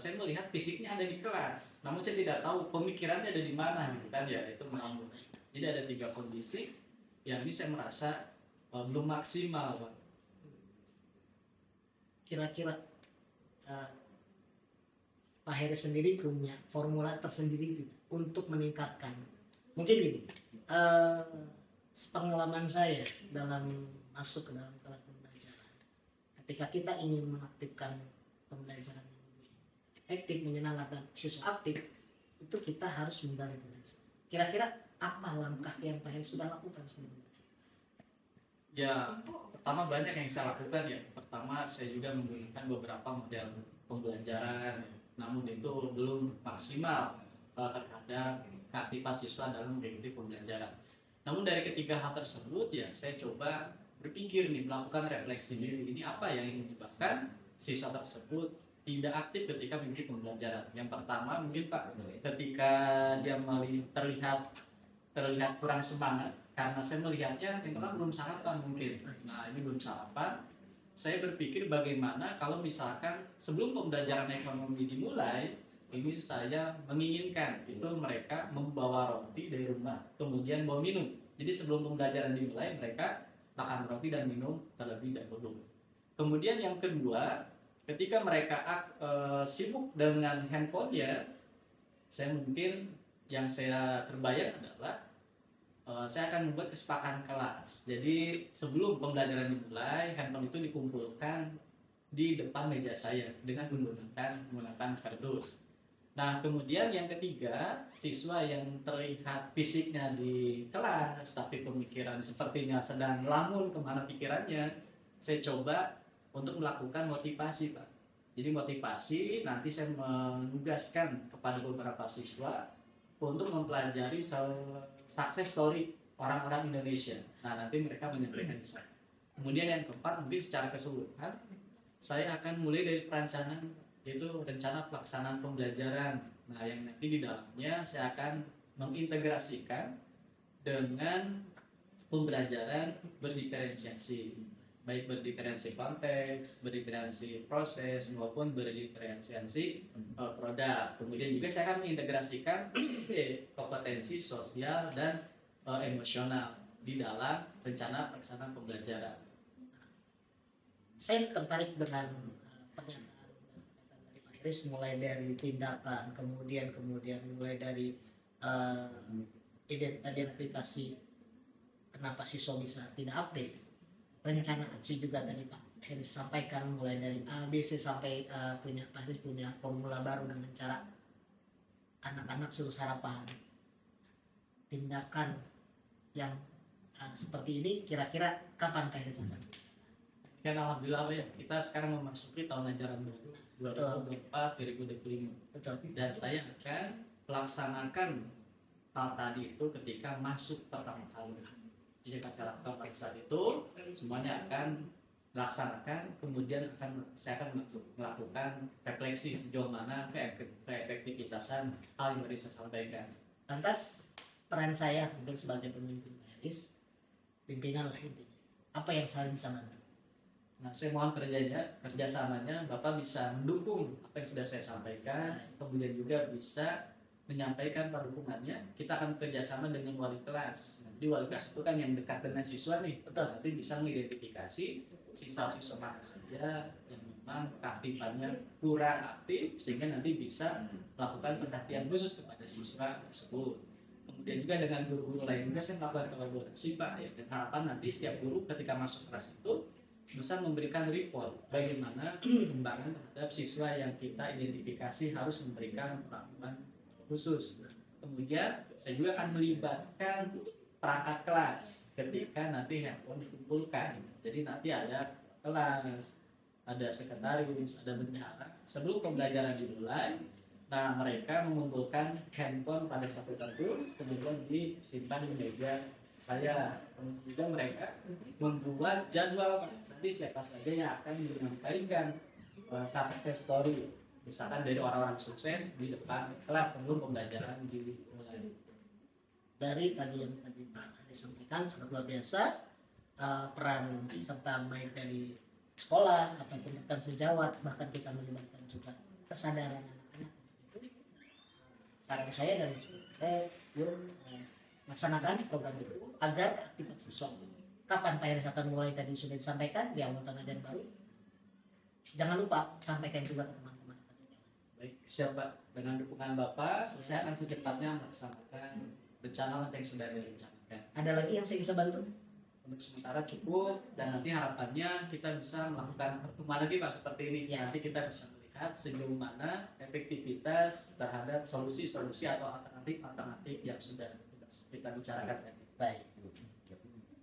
saya melihat fisiknya ada di kelas, namun saya tidak tahu pemikirannya ada di mana, gitu kan ya. Itu memang. Jadi ada 3 kondisi yang ini saya merasa belum maksimal Pak. Kira-kira Pak Heris sendiri punya formula tersendiri untuk meningkatkan? Mungkin gini, sepengalaman saya dalam masuk ke dalam kelas pembelajaran, ketika kita ingin mengaktifkan pembelajaran yang lebih efektif, menyenangkan siswa aktif, itu kita harus menggali potensi. Kira-kira apa langkah yang Pak Heris sudah lakukan sebelumnya? Ya, pertama banyak yang saya lakukan ya. Pertama saya juga menggunakan beberapa model pembelajaran, namun itu belum maksimal terhadap keaktifan siswa dalam mengikuti pembelajaran. Namun dari ketiga hal tersebut ya saya coba berpikir nih, melakukan refleksi diri. Ini apa yang menyebabkan siswa tersebut tidak aktif ketika mengikuti pembelajaran? Yang pertama mungkin Pak, ketika dia terlihat kurang semangat, karena saya melihatnya yang pertama belum sarapan mungkin. Nah ini belum sarapan. Saya berpikir bagaimana kalau misalkan sebelum pembelajaran ekonomi dimulai, ini saya menginginkan itu mereka membawa roti dari rumah, kemudian bawa minum. Jadi sebelum pembelajaran dimulai mereka makan roti dan minum terlebih dahulu. Kemudian yang kedua, ketika mereka sibuk dengan handphonenya, saya mungkin yang saya terbayang adalah saya akan membuat kesepakatan kelas. Jadi sebelum pembelajaran dimulai, handphone itu dikumpulkan di depan meja saya dengan menggunakan kardus. Nah, kemudian yang ketiga, siswa yang terlihat fisiknya di kelas, tapi pemikiran sepertinya sedang lamun kemana pikirannya, saya coba untuk melakukan motivasi, Pak. Jadi motivasi, nanti saya menugaskan kepada beberapa siswa untuk mempelajari success story orang-orang Indonesia. Nah, nanti mereka menyampaikan di sana. Kemudian yang keempat, mungkin secara keseluruhan, saya akan mulai dari perencanaan, yaitu rencana pelaksanaan pembelajaran. Nah, yang nanti di dalamnya saya akan mengintegrasikan dengan pembelajaran berdiferensiasi, baik berdiferensiasi konteks, berdiferensiasi proses, maupun berdiferensiasi produk. Kemudian juga saya akan mengintegrasikan kompetensi sosial dan emosional di dalam rencana pelaksanaan pembelajaran. Saya tertarik dengan pernyataan dari Pak Iris, mulai dari tindakan, kemudian mulai dari identifikasi kenapa siswa bisa tidak update, rencana aksi juga tadi Pak Iris sampaikan, mulai dari A, B, C sampai Pak Iris punya formula baru dengan cara anak-anak suruh sarapan. Tindakan yang seperti ini kira-kira kapan Pak Iris akan? Dan alhamdulillah ya, kita sekarang memasuki tahun ajaran baru 2024-2025. Betul. Dan saya akan melaksanakan hal tadi itu ketika masuk pertama kali. Jadi pada saat itu semuanya akan melaksanakan, kemudian saya akan melakukan refleksi sejauh mana keefektivitasan hal yang tadi saya sampaikan. Lantas peran saya mungkin sebagai pemimpin Pak Iris, pimpinan lah intinya, apa yang saya bisa bantu? Nah, saya mohon kerjasamanya, Bapak bisa mendukung apa yang sudah saya sampaikan, kemudian juga bisa menyampaikan dukungannya. Kita akan kerjasama dengan wali kelas. Jadi wali kelas itu kan yang dekat dengan siswa nih, nanti bisa mengidentifikasi siswa-siswa mana saja yang memang keaktifannya kurang aktif, sehingga nanti bisa melakukan perhatian khusus kepada siswa tersebut. Kemudian juga dengan guru-guru lain juga saya melakukan kolaborasi, Pak, ya, dan harapan nanti setiap guru ketika masuk kelas itu bisa memberikan report bagaimana perkembangan terhadap siswa yang kita identifikasi harus memberikan perlakuan khusus. Kemudian saya juga akan melibatkan perangkat kelas ketika nanti handphone dikumpulkan. Jadi nanti ada kelas, ada sekretaris, ada bendahara. Sebelum pembelajaran dimulai, nah mereka mengumpulkan handphone pada satu kartu, kemudian disimpan di meja saya. Kemudian mereka membuat jadwal nanti siapa saja yang akan menyampaikan success story, misalkan dari orang-orang sukses di depan kelas sebelum pembelajaran dimulai. Dari tadi yang tadi Pak disampaikan sangat luar biasa, peran serta baik dari sekolah ataupun rekan sejawat, bahkan kita melibatkan juga kesadaran anak-anak untuk itu. Saran saya dan saya melaksanakan program itu agar aktivitas siswa. Kapan Pak Iris akan mulai tadi sudah disampaikan di awal tahun ajaran baru. Jangan lupa sampaikan juga ke teman-teman. Baik, siap Pak. Dengan dukungan Bapak, saya akan secepatnya melaksanakan rencana yang sudah direncanakan. Ada lagi yang saya bisa bantu? Untuk sementara cukup, dan nanti harapannya kita bisa melakukan pertemuan lagi Pak seperti ini. Ya. Nanti kita bisa melihat sejauh mana efektivitas terhadap solusi-solusi atau alternatif yang sudah kita bicarakan tadi. Baik.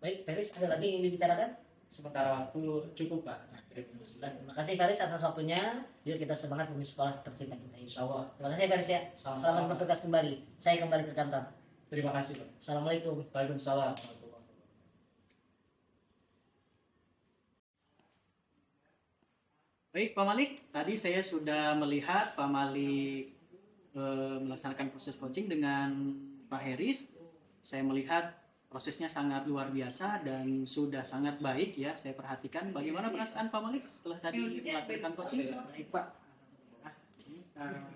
Baik, Pak Iris, ada lagi yang dibicarakan? Sementara waktu cukup Pak. Terima kasih Pak Iris atas waktunya. Yuk kita semangat demi sekolah tercinta kita insya Allah. Terima kasih Pak Iris ya. Selamat bertugas kembali. Saya kembali ke kantor. Terima kasih Pak. Assalamualaikum. Waalaikumsalam. Baik Pak Malik, tadi saya sudah melihat Pak Malik melaksanakan proses coaching dengan Pak Heris. Saya melihat prosesnya sangat luar biasa dan sudah sangat baik ya. Saya perhatikan bagaimana perasaan Pak Malik setelah tadi melaksanakan coaching. Baik Pak.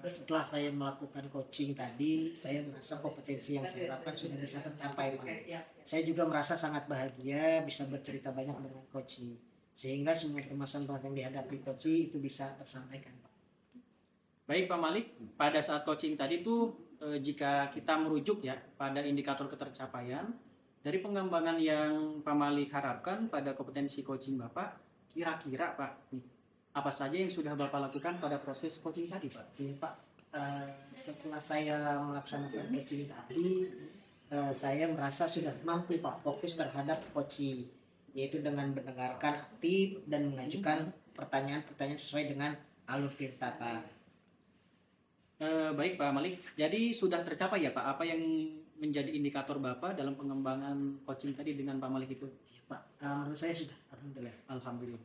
Setelah saya melakukan coaching tadi, saya merasa kompetensi yang saya harapkan sudah bisa tercapai Pak. Saya juga merasa sangat bahagia bisa bercerita banyak dengan coaching, sehingga semua permasalahan yang dihadapi coaching itu bisa tersampaikan Pak. Baik Pak Malik, pada saat coaching tadi tuh jika kita merujuk ya pada indikator ketercapaian, Dari pengembangan yang Pak Malik harapkan pada kompetensi coaching Bapak, kira-kira Pak, nih, apa saja yang sudah Bapak lakukan pada proses coaching tadi Pak? Ini Pak, setelah saya melaksanakan coaching tadi, saya merasa sudah mampu Pak fokus terhadap coaching, yaitu dengan mendengarkan aktif dan mengajukan pertanyaan-pertanyaan sesuai dengan alur tirta Pak. Baik Pak Malik, jadi sudah tercapai ya Pak apa yang menjadi indikator Bapak dalam pengembangan coaching tadi dengan Pak Malik itu? Ya, Pak, menurut saya sudah, alhamdulillah. Alhamdulillah.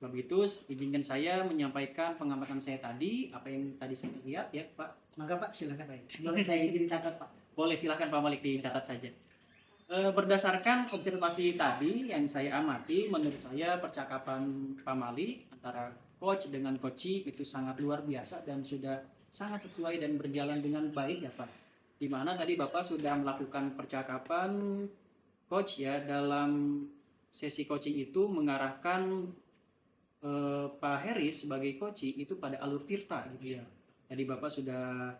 Kalau begitu, izinkan saya menyampaikan pengamatan saya tadi, apa yang tadi saya lihat ya Pak. Maka Pak silakan Pak. Boleh saya izin catat Pak. Boleh silakan Pak Malik dicatat saja. Berdasarkan observasi tadi yang saya amati, menurut saya percakapan Pak Malik antara coach dengan coachee itu sangat luar biasa dan sudah sangat sesuai dan berjalan dengan baik ya Pak. Di mana tadi Bapak sudah melakukan percakapan coach ya dalam sesi coaching itu mengarahkan Pak Heri sebagai coachee itu pada alur tirta gitu ya. Jadi Bapak sudah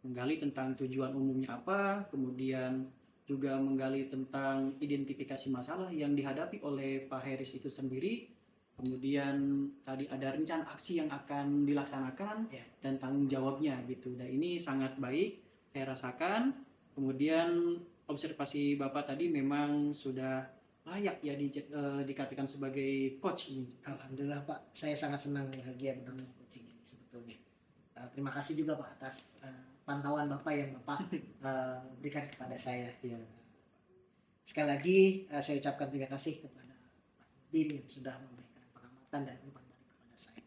menggali tentang tujuan umumnya apa, kemudian juga menggali tentang identifikasi masalah yang dihadapi oleh Pak Heris itu sendiri. Kemudian tadi ada rencana aksi yang akan dilaksanakan dan tanggung jawabnya gitu. Dan ini sangat baik saya rasakan. Kemudian observasi Bapak tadi memang sudah layak ya dikatakan sebagai coach ini. Alhamdulillah Pak, saya sangat senang bahagia mendengar coaching ini sebetulnya. Terima kasih juga Pak atas pantauan Bapak yang Bapak berikan kepada saya. Ya. Sekali lagi saya ucapkan terima kasih kepada Pak Nurdin yang sudah memberikan pengamatan dan umpan balik kepada saya.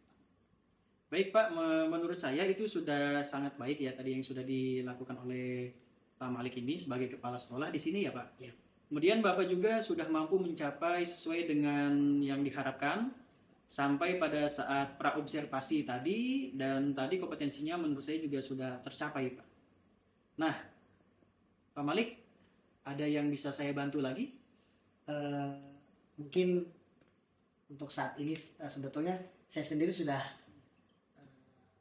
Baik Pak, menurut saya itu sudah sangat baik ya tadi yang sudah dilakukan oleh Pak Malik ini sebagai kepala sekolah di sini ya Pak. Ya. Kemudian Bapak juga sudah mampu mencapai sesuai dengan yang diharapkan sampai pada saat praobservasi tadi dan tadi kompetensinya menurut saya juga sudah tercapai Pak. Nah, Pak Malik, ada yang bisa saya bantu lagi? Mungkin untuk saat ini sebetulnya saya sendiri sudah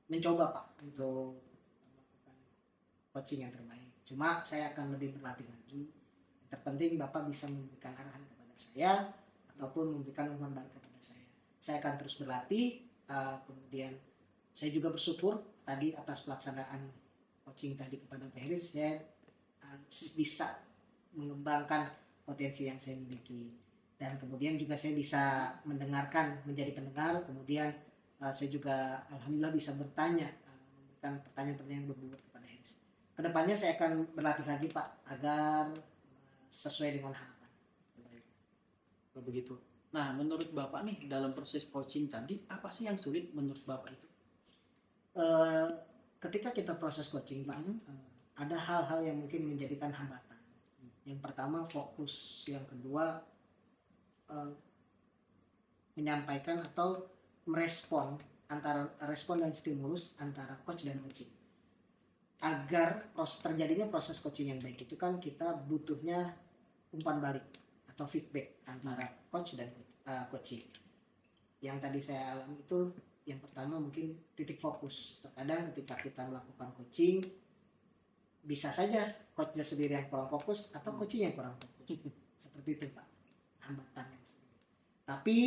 mencoba Pak untuk melakukan coaching yang terbaik. Cuma saya akan lebih berlatih lagi. Terpenting Bapak bisa memberikan arahan kepada saya ataupun memberikan umpan balik kepada saya. Saya akan terus berlatih. Kemudian saya juga bersyukur tadi atas pelaksanaan coaching tadi kepada Pak Heris. Saya bisa mengembangkan potensi yang saya miliki. Dan kemudian juga saya bisa mendengarkan, menjadi pendengar. Kemudian saya juga alhamdulillah bisa bertanya, memberikan pertanyaan-pertanyaan yang berbobot kepada Heris. Kedepannya saya akan berlatih lagi Pak agar sesuai dengan harapan. Begitu. Nah, menurut Bapak nih dalam proses coaching tadi apa sih yang sulit menurut Bapak itu? Ketika kita proses coaching Pak, ada hal-hal yang mungkin menjadikan hambatan. Yang pertama fokus, yang kedua menyampaikan atau merespon antara respon dan stimulus antara coach dan coaching. Agar terjadinya proses coaching yang baik itu kan kita butuhnya umpan balik atau feedback antara coach dan coaching. Yang tadi saya alami itu yang pertama mungkin titik fokus. Terkadang ketika kita melakukan coaching bisa saja coachnya sendiri yang kurang fokus atau coaching yang kurang fokus. Seperti itu Pak hambatannya. Tapi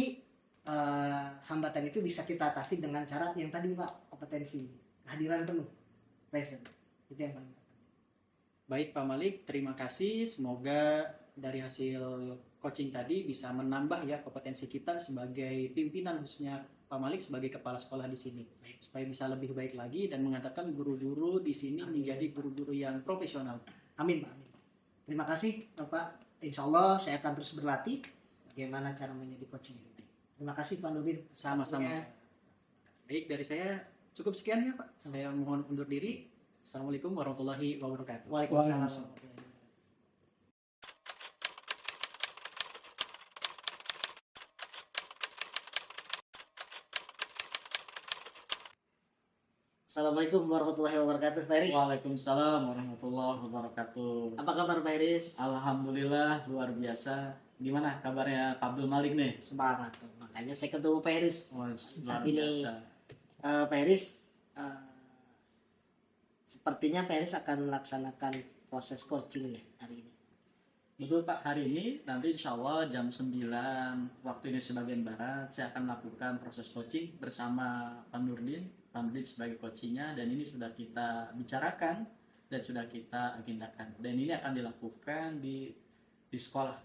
hambatan itu bisa kita atasi dengan cara yang tadi Pak, kompetensi, kehadiran penuh, present. Itu yang paling penting. Baik Pak Malik, terima kasih. Semoga dari hasil coaching tadi bisa menambah ya kompetensi kita sebagai pimpinan, khususnya Pak Malik sebagai kepala sekolah di sini, supaya bisa lebih baik lagi dan mengatakan guru-guru di sini menjadi guru-guru yang profesional. Amin Pak. Amin. Terima kasih Bapak. Insya Allah saya akan terus berlatih bagaimana cara menjadi coaching yang baik. Terima kasih Pak Nurdin. Sama-sama. Baik, dari saya cukup sekian ya Pak. Saya mohon undur diri. Assalamualaikum warahmatullahi wabarakatuh. Waalaikumsalam. Assalamualaikum warahmatullahi wabarakatuh, Pak Heris. Waalaikumsalam warahmatullahi wabarakatuh. Apa kabar Pak Heris? Alhamdulillah luar biasa. Gimana kabarnya Pak Abdul Malik nih? Semangat. Makanya saya ketemu Pak Heris. Luar Saat ini biasa. Pak Heris sepertinya Pak Heris akan melaksanakan proses coaching ya hari ini. Betul Pak, hari ini nanti insya Allah jam 9 waktu Indonesia bagian Barat saya akan melakukan proses coaching bersama Pak Nurdin. Pak Nurdin sebagai coachingnya, dan ini sudah kita bicarakan dan sudah kita agendakan. Dan ini akan dilakukan di sekolah.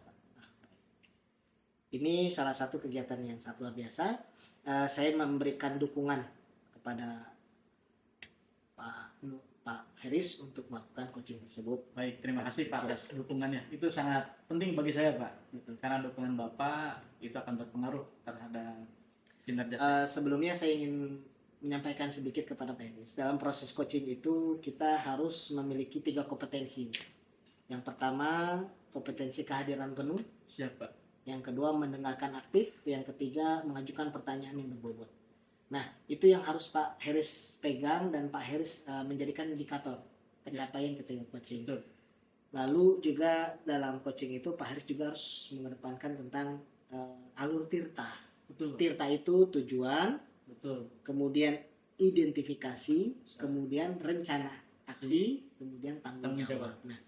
Ini salah satu kegiatan yang sangat luar biasa. Saya memberikan dukungan kepada Pak Heris untuk melakukan coaching tersebut. Baik, terima kasih Pak atas dukungannya. Itu sangat penting bagi saya Pak. Karena dukungan Bapak itu akan berpengaruh terhadap kinerja saya. Sebelumnya saya ingin menyampaikan sedikit kepada Pak Heris. Dalam proses coaching itu kita harus memiliki 3 kompetensi. Yang pertama, kompetensi kehadiran penuh. Siap Pak. Yang kedua, mendengarkan aktif. Yang ketiga, mengajukan pertanyaan yang berbobot. Nah, itu yang harus Pak Heris pegang dan Pak Heris menjadikan indikator pencapaian ketika coaching. Betul. Lalu juga dalam coaching itu Pak Heris juga harus mengedepankan tentang alur tirta. Betul. Tirta itu tujuan, Betul. kemudian identifikasi, kemudian rencana aksi, kemudian tanggung jawab. Nah,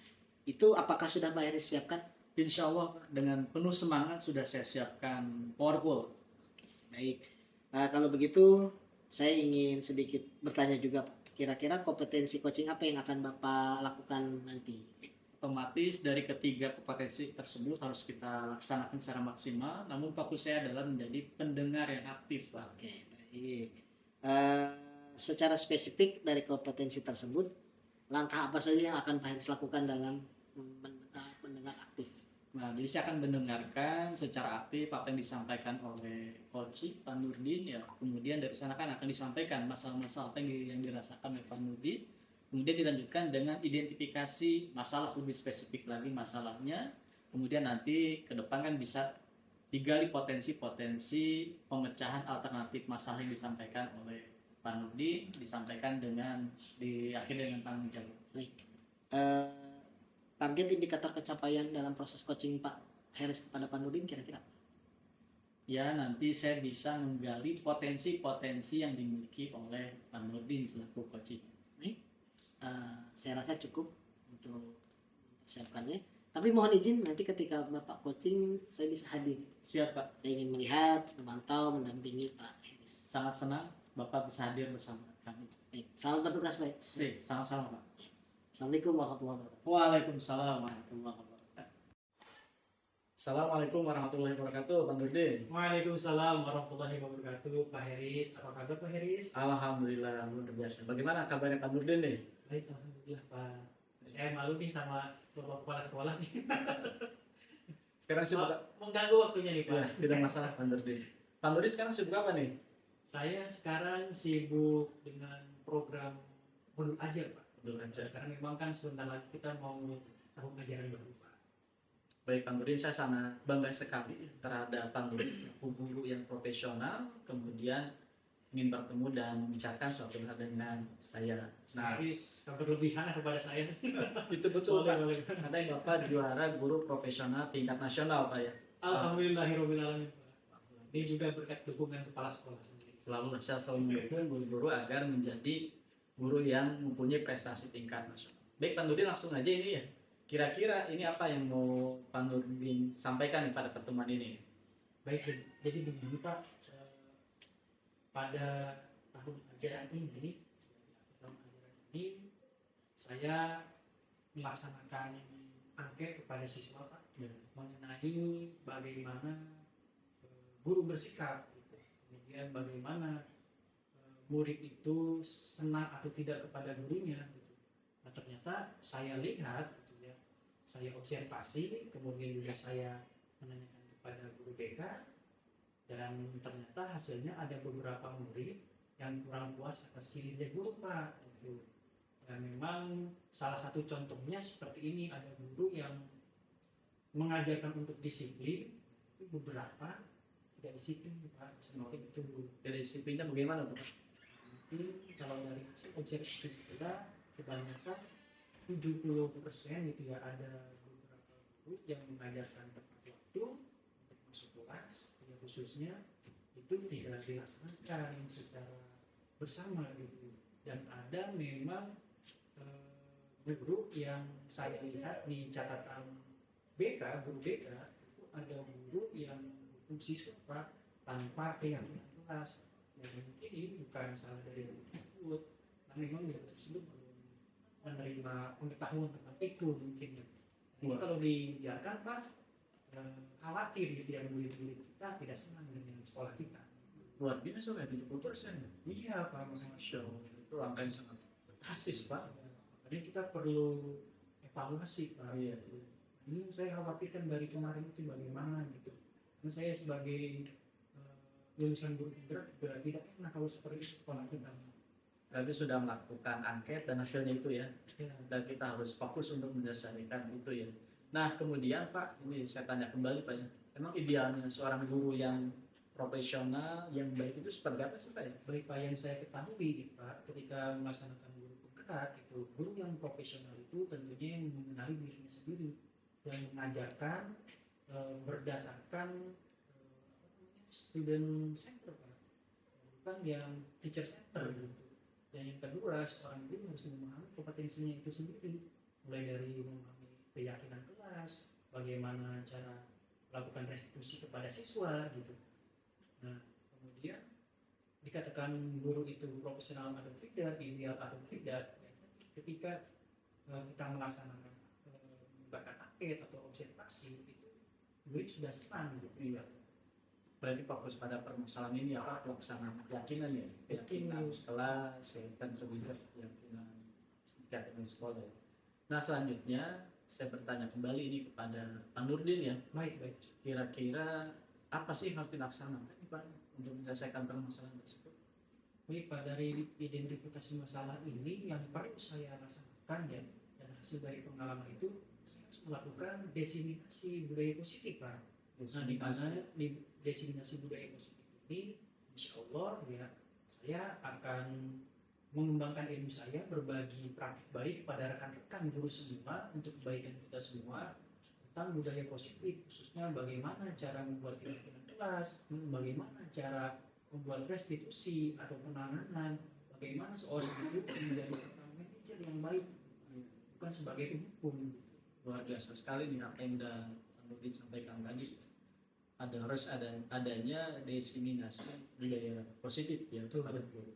itu apakah sudah Pak Heris siapkan? Insya Allah dengan penuh semangat sudah saya siapkan PowerPoint. Baik. Kalau begitu, saya ingin sedikit bertanya juga, Pak. Kira-kira kompetensi coaching apa yang akan Bapak lakukan nanti? Otomatis dari ketiga kompetensi tersebut harus kita laksanakan secara maksimal. Namun fokus saya adalah menjadi pendengar yang aktif Pak. Oke, baik. Secara spesifik dari kompetensi tersebut, langkah apa saja yang akan Pak Heris lakukan dalam mendengar aktif? Nah, jadi saya akan mendengarkan secara aktif apa yang disampaikan oleh Coach Pak Nurdin ya. Kemudian dari sana kan akan disampaikan masalah-masalah apa yang dirasakan oleh Pak Nurdin. Kemudian dilanjutkan dengan identifikasi masalah lebih spesifik lagi masalahnya. Kemudian nanti ke depan kan bisa digali potensi-potensi pemecahan alternatif masalah yang disampaikan oleh Pak Nurdin, disampaikan dengan diakhiri dengan tanggung jawab. Baik. Target indikator pencapaian dalam proses coaching Pak Heris kepada Pak Nurdin kira-kira? Ya, nanti saya bisa menggali potensi-potensi yang dimiliki oleh Pak Nurdin selaku coaching. Saya rasa cukup untuk mempersiapkannya. Tapi mohon izin nanti ketika Bapak coaching saya bisa hadir. Siap Pak. Saya ingin melihat, memantau, mendampingi Pak Heris. Sangat senang Bapak bisa hadir bersama kami. Baik. Selamat bertugas, Pak. Sama-sama Pak. Assalamualaikum warahmatullahi wabarakatuh. Waalaikumsalam warahmatullahi wabarakatuh. Assalamualaikum warahmatullahi wabarakatuh, Pak Nurdin. Waalaikumsalam warahmatullahi wabarakatuh, Pak Heris. Apa kabar Pak Heris? Alhamdulillah, luar biasa. Bagaimana kabarnya Pak Nurdin nih? Baik, alhamdulillah Pak. Saya malu nih sama Bapak Kepala Sekolah nih. Sekarang sibuk Mengganggu waktunya nih Pak. ya, tidak masalah Pak Nurdin. Pak Nurdin sekarang sibuk apa nih? Saya sekarang sibuk dengan program modul ajar Pak. Belum aja. Karena memang kan sebentar lagi kita mau tahun ajaran baru Pak. Baik Pak Nurdin, saya sangat bangga sekali terhadap Pak Nurdin, guru yang profesional, kemudian ingin bertemu dan membicarakan suatu hal dengan saya. Nah, Heris, berlebihan kepada saya. itu betul Pak. Boleh. Ada yang Bapak juara guru profesional tingkat nasional Pak ya. Alhamdulillahirobbilalamin Pak. Ini juga berkat dukungan kepala sekolah sendiri. Selalu saya selalu mendukung guru-guru agar menjadi guru yang mempunyai prestasi tingkat nasional. Baik Pak Nurdin, langsung aja ini ya. Kira-kira ini apa yang mau Pak Nurdin sampaikan pada pertemuan ini? Baik, jadi begini Pak, pada tahun ajaran ini, saya melaksanakan angket kepada siswa Pak mengenai bagaimana guru bersikap, gitu. Kemudian bagaimana murid itu senang atau tidak kepada gurunya. Gitu. Nah ternyata saya lihat, gitu ya, saya observasi, kemudian juga saya menanyakan kepada guru BK, dan ternyata hasilnya ada beberapa murid yang kurang puas atas kinerja guru Pak. Gitu. Dan memang salah satu contohnya seperti ini, ada guru yang mengajarkan untuk disiplin, tapi beberapa tidak disiplin Pak. Seperti itu. Dari disiplinnya bagaimana Pak? Kalau dari hasil objektif kita kebanyakan 70% gitu ya, ada beberapa guru yang mengajarkan tepat waktu untuk masuk kelas, ya khususnya itu tidak dilaksanakan secara bersama gitu. Dan ada memang guru yang saya lihat di catatan guru BK itu ada guru yang menghukum siswa Pak tanpa keyakinan kelas. Ya mungkin ini bukan salah dari guru tersebut, karena memang guru tersebut belum menerima pengetahuan tentang itu mungkin. Jadi kalau dibiarkan Pak, khawatir gitu ya murid-murid kita tidak senang dengan sekolah kita. Luar biasa ya, 70%. Iya Pak, Masya Allah, itu angka yang sangat fantastis Pak. makanya kita perlu evaluasi Pak. Iya. Ini saya khawatirkan dari kemarin itu bagaimana gitu. Karena saya sebagai lulusan guru penggerak juga tidak pernah kalau seperti itu sekolah kita. Berarti sudah melakukan angket dan hasilnya itu ya. Ya, Dan kita harus fokus untuk menyelesaikan itu ya. Nah kemudian Pak, ini saya tanya kembali Pak ya. Emang idealnya seorang guru yang profesional, yang baik itu seperti apa sih Pak ya? baik Pak, yang saya ketahui gitu, Pak, ketika melaksanakan guru penggerak itu, guru yang profesional itu tentunya yang mengenali dirinya sendiri, yang mengajarkan berdasarkan student center Pak, bukan yang teacher center gitu. Dan yang kedua, seorang guru harus memahami kompetensinya itu sendiri, mulai dari memahami keyakinan kelas, bagaimana cara melakukan restitusi kepada siswa gitu. Nah, kemudian dikatakan guru itu profesional atau tidak, ideal atau tidak, ketika kita melaksanakan bahkan angket atau observasi itu murid sudah senang gitu. Iya. Berarti fokus pada permasalahan ini apa? Pelaksanaan keyakinan ya, keyakinan kelas, keyakinan terlibat, keyakinan sekolah. Ya. Nah selanjutnya saya bertanya kembali ini kepada Pak Nurdin ya. Baik, baik. Kira-kira apa sih yang harus dilaksanakan nih, Pak untuk menyelesaikan permasalahan tersebut? Baik Pak, dari identifikasi masalah ini yang perlu saya laksanakan ya, dan hasil dari pengalaman itu saya harus melakukan diseminasi budaya positif Pak. Nah, di mana di diseminasi budaya positif ini, insya Allah ya, saya akan mengembangkan ilmu saya, berbagi praktik baik kepada rekan-rekan guru semua untuk kebaikan kita semua tentang budaya positif, khususnya bagaimana cara membuat keyakinan kelas, bagaimana cara membuat restitusi atau penanganan, bagaimana seorang guru menjadi seorang manajer yang baik, bukan sebagai penghukum. Luar biasa sekali nih apa yang sudah Nurdin sampaikan tadi. Harus adanya diseminasi budaya positif ya pada guru.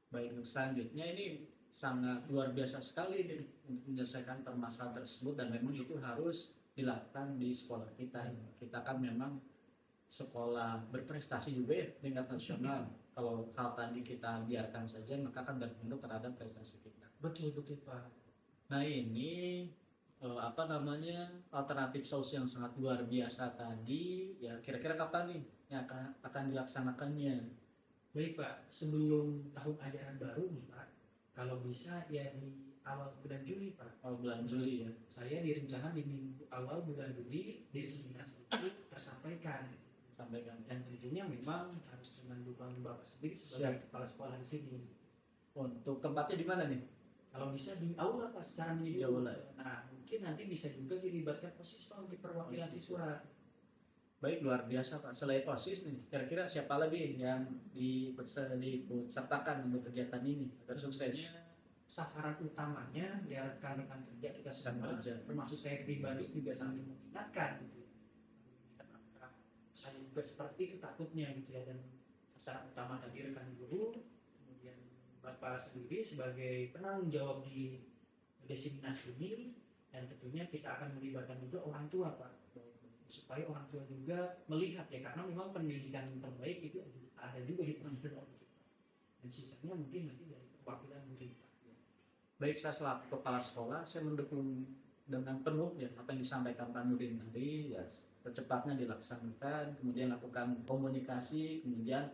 Baik, untuk selanjutnya ini sangat luar biasa sekali nih untuk menyelesaikan permasalahan tersebut, dan memang itu harus dilakukan di sekolah kita. Kita kan memang sekolah berprestasi juga ya tingkat nasional. Kalau hal tadi kita biarkan saja maka akan berpengaruh terhadap prestasi kita. Betul Pak. Nah ini alternatif solusi yang sangat luar biasa tadi ya, kira-kira kapan nih yang akan dilaksanakannya? Baik Pak, sebelum tahun ajaran baru nih Pak, kalau bisa ya di awal bulan Juli Pak. Awal bulan Juli ya. Saya direncana di minggu awal bulan Juli diseminasi itu tersampaikan. Dan tentunya memang harus dengan dukungan Bapak sendiri sebagai kepala sekolah di sini. Untuk tempatnya di mana nih? Kalau bisa di aula Pak, secara Di minggu. aula. Nah, mungkin nanti bisa juga dilibatkan OSIS Pak untuk perwakilan siswa. Baik, luar biasa Pak. Selain OSIS nih, kira-kira siapa lagi yang disertakan untuk kegiatan ini agar sukses? Sasaran utamanya ya rekan-rekan kerja kita semua, Kerja. termasuk saya pribadi juga sambil mengingatkan gitu. Saya juga seperti itu takutnya gitu ya, dan sasaran utama tadi rekan guru, kemudian Bapak sendiri sebagai penanggung jawab di diseminasi ini, dan tentunya kita akan melibatkan juga orang tua Pak, supaya orang tua juga melihat ya, karena memang pendidikan terbaik itu ada juga di orang tua kita, dan sisanya mungkin nanti dari perwakilan murid Pak. Baik, saya selaku kepala sekolah, saya mendukung dengan penuh ya apa yang disampaikan Pak Nurdin tadi ya, secepatnya dilaksanakan, kemudian lakukan komunikasi, kemudian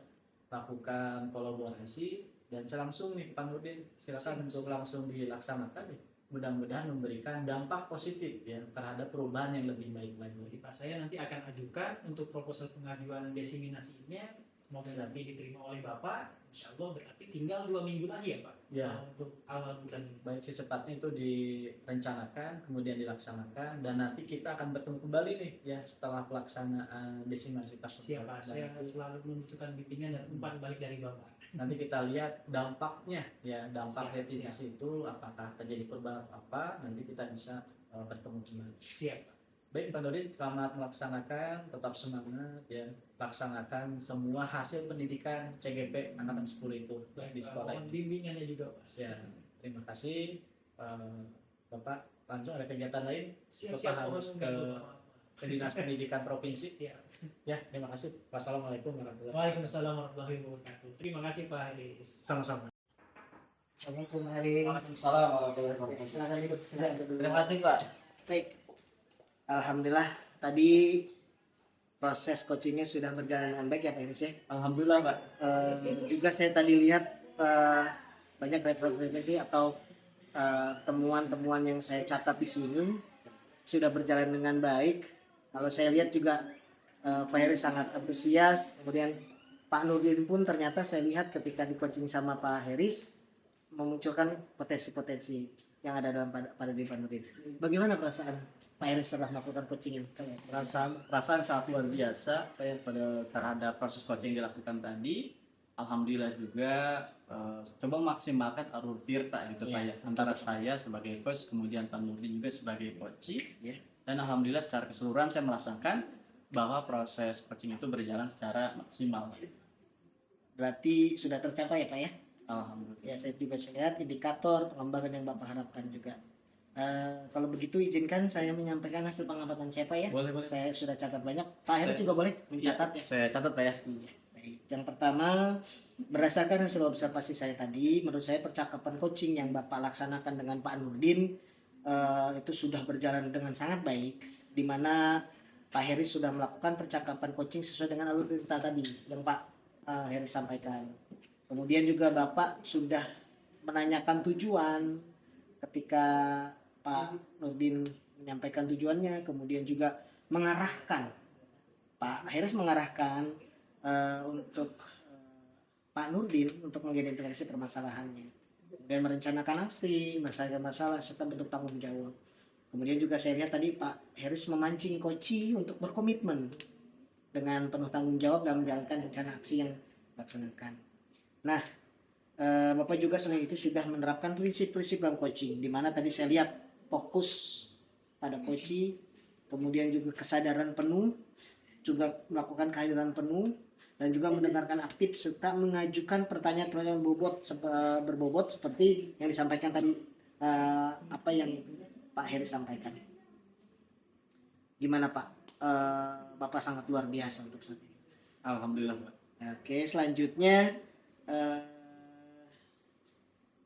lakukan kolaborasi, dan saya langsung nih Pak Nurdin silakan untuk langsung dilaksanakan ya. Mudah-mudahan memberikan dampak positif ya terhadap perubahan yang lebih baik lagi. Jadi Pak, saya nanti akan ajukan untuk proposal pengajuan diseminasinya, semoga nanti diterima oleh Bapak. Insya Allah berarti tinggal 2 minggu lagi ya Pak, Ya. untuk awal bulan ini. Baik, secepatnya itu direncanakan, kemudian dilaksanakan, dan nanti kita akan bertemu kembali nih ya setelah pelaksanaan desimasi tersebut. Siapa? Dan Saya selalu membutuhkan bimbingan dan umpan balik dari Bapak. nanti kita lihat dampaknya ya, dampak Siap, refinasi itu apakah terjadi perubahan atau apa, nanti kita bisa bertemu kembali. Siap Pak. Baik Pak Nurdin, selamat melaksanakan, tetap semangat ya, laksanakan semua hasil pendidikan CGP angkatan 10 itu ya, di sekolah Mohon ini. bimbingannya juga Pak. Ya, terima kasih. Bapak langsung ada kegiatan lain, Siap-siap Bapak mohon harus mengganggu, Pak. ke Dinas Pendidikan Provinsi. Siap. Ya, terima kasih. Wassalamualaikum warahmatullahi wabarakatuh. Waalaikumsalam warahmatullahi wabarakatuh. Terima kasih Pak Haris. Sama-sama. Assalamualaikum Haris. Waalaikumsalam warahmatullahi wabarakatuh. Silakan hidup, silakan duduk. Terima kasih Pak. Baik. Alhamdulillah tadi proses coachingnya sudah berjalan dengan baik ya Pak Haris ya. Alhamdulillah Pak. Juga saya tadi lihat banyak referensi atau temuan-temuan yang saya catat di sini sudah berjalan dengan baik. Kalau saya lihat juga Pak Heri sangat antusias. Kemudian Pak Nurdin pun ternyata saya lihat ketika di coaching sama Pak Heris memunculkan potensi-potensi yang ada dalam pada diri Pak Nurdin. Bagaimana perasaan Pak Heris setelah melakukan coaching ini? Perasaan sangat luar biasa pada terhadap proses coaching yang dilakukan tadi. Alhamdulillah juga coba maksimalkan alur tirta gitu Pak ya, antara saya sebagai coach kemudian Pak Nurdin juga sebagai coaching ya. Dan alhamdulillah secara keseluruhan saya merasakan bahwa proses coaching itu berjalan secara maksimal. Berarti sudah tercapai ya Pak ya? Alhamdulillah. Ya saya juga lihat indikator pengembangan yang Bapak harapkan juga. Kalau begitu izinkan saya menyampaikan hasil pengamatan saya Pak ya. Boleh. Saya sudah catat banyak. Pak Heris juga boleh mencatat ya. Saya catat Pak ya. Baik. Yang pertama, berdasarkan hasil observasi saya tadi, menurut saya percakapan coaching yang Bapak laksanakan dengan Pak Nurdin itu sudah berjalan dengan sangat baik, di mana Pak Heri sudah melakukan percakapan coaching sesuai dengan alur cerita tadi yang Pak Heri sampaikan. Kemudian juga Bapak sudah menanyakan tujuan ketika Pak Nurdin menyampaikan tujuannya, kemudian juga mengarahkan Pak Heris mengarahkan untuk Pak Nurdin untuk mengidentifikasi permasalahannya, kemudian merencanakan aksi, masalah serta bentuk tanggung jawab. Kemudian juga saya lihat tadi Pak Heris memancing coaching untuk berkomitmen dengan penuh tanggung jawab dalam menjalankan rencana aksi yang dilaksanakan. Nah, Bapak juga selain itu sudah menerapkan prinsip-prinsip dalam coaching, di mana tadi saya lihat fokus pada coaching, kemudian juga kesadaran penuh, juga melakukan kehadiran penuh, dan juga mendengarkan aktif serta mengajukan pertanyaan-pertanyaan berbobot seperti yang disampaikan tadi, apa yang Pak Heri sampaikan. Gimana Pak? Bapak sangat luar biasa untuk saat ini. Alhamdulillah Pak. Oke, selanjutnya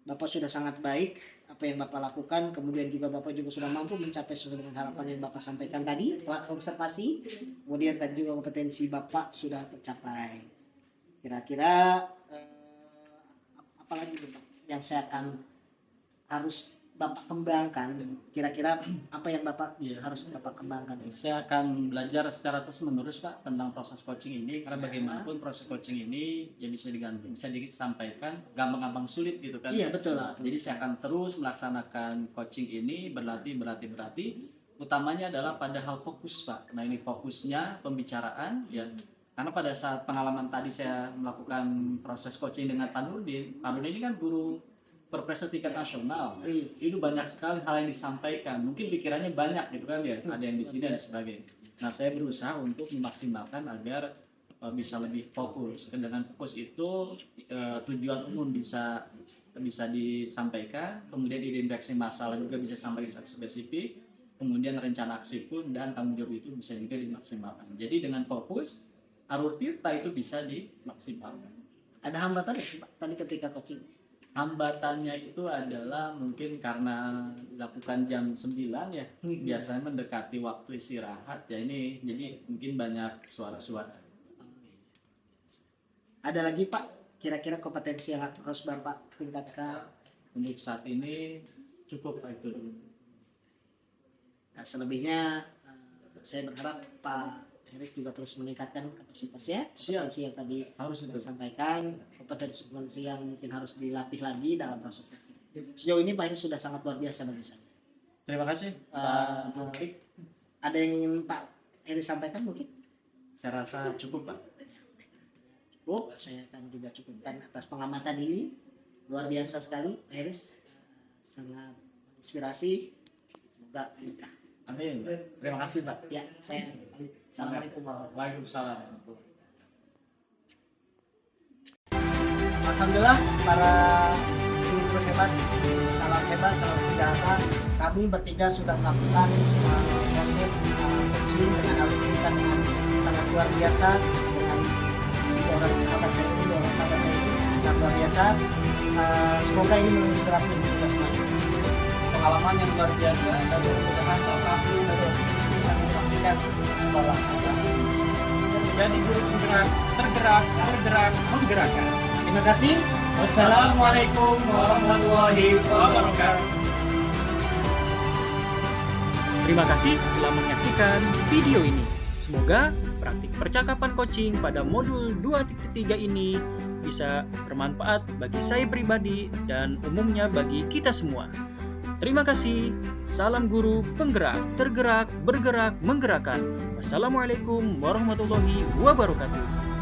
Bapak sudah sangat baik apa yang Bapak lakukan, kemudian juga Bapak juga sudah mampu mencapai sesuai dengan harapan yang Bapak sampaikan tadi, observasi, kemudian tadi juga kompetensi Bapak sudah tercapai. Kira-kira apa lagi Bapak yang saya akan harus Bapak kembangkan? Kira-kira apa yang Bapak harus Bapak kembangkan? Saya akan belajar secara terus-menerus Pak tentang proses coaching ini, karena bagaimanapun proses coaching ini ya bisa disampaikan gampang-gampang sulit gitu kan. Iya betul. Nah, jadi saya akan terus melaksanakan coaching ini, berlatih. Utamanya adalah pada hal fokus Pak. Nah ini fokusnya pembicaraan ya. Karena pada saat pengalaman tadi saya melakukan proses coaching dengan Pak Nurdin ini kan guru berprestasi tingkat nasional. Itu banyak sekali hal yang disampaikan. Mungkin pikirannya banyak gitu kan ya. Ada yang di sini dan sebagainya. Nah, saya berusaha untuk memaksimalkan agar bisa lebih fokus. Dengan fokus itu tujuan umum bisa disampaikan, kemudian identifikasi masalah juga bisa sampai spesifik, kemudian rencana aksi pun dan tanggung jawab itu bisa juga dimaksimalkan. Jadi dengan fokus, alur tirta itu bisa dimaksimalkan. Ada hambatan Pak tadi ketika coaching? Hambatannya itu adalah mungkin karena dilakukan jam 9 ya, biasanya mendekati waktu istirahat ya, ini jadi mungkin banyak suara-suara. Ada lagi Pak kira-kira kompetensi yang harus Bapak tingkatkan? Untuk saat ini cukup Pak itu dulu. Nah, selebihnya saya berharap Pak Erik juga terus meningkatkan kapasitasnya, kompetensi yang tadi Harus itu. disampaikan, kompetensi yang mungkin harus dilatih lagi dalam proses. Sejauh ini Pak Erik sudah sangat luar biasa bagi saya. Terima kasih Pak Erik. Ada yang ingin Pak Erik sampaikan mungkin? Saya rasa cukup Pak. Cukup, saya akan juga cukupkan atas pengamatan ini. Luar biasa sekali Pak Erik, sangat menginspirasi. Semoga Amin. Terima kasih Pak. Ya, saya. Assalamualaikum warahmatullahi Waalaikumsalam. Alhamdulillah para guru hebat, salam sejahtera. Kami bertiga sudah melakukan proses coaching dengan alur dengan sangat luar biasa dengan dua orang sahabat saya ini sangat luar biasa. Semoga ini menginspirasi untuk kita semua. Pengalaman yang luar biasa dan mudah-mudahan kami bisa memastikan sekolah agama. Jadi guru penggerak, tergerak, bergerak, menggerakkan. Terima kasih. Wassalamualaikum warahmatullahi wabarakatuh. Terima kasih telah menyaksikan video ini. Semoga praktik percakapan coaching pada modul 2.3 ini bisa bermanfaat bagi saya pribadi dan umumnya bagi kita semua. Terima kasih. Salam guru penggerak, tergerak, bergerak, menggerakkan. Wassalamualaikum warahmatullahi wabarakatuh.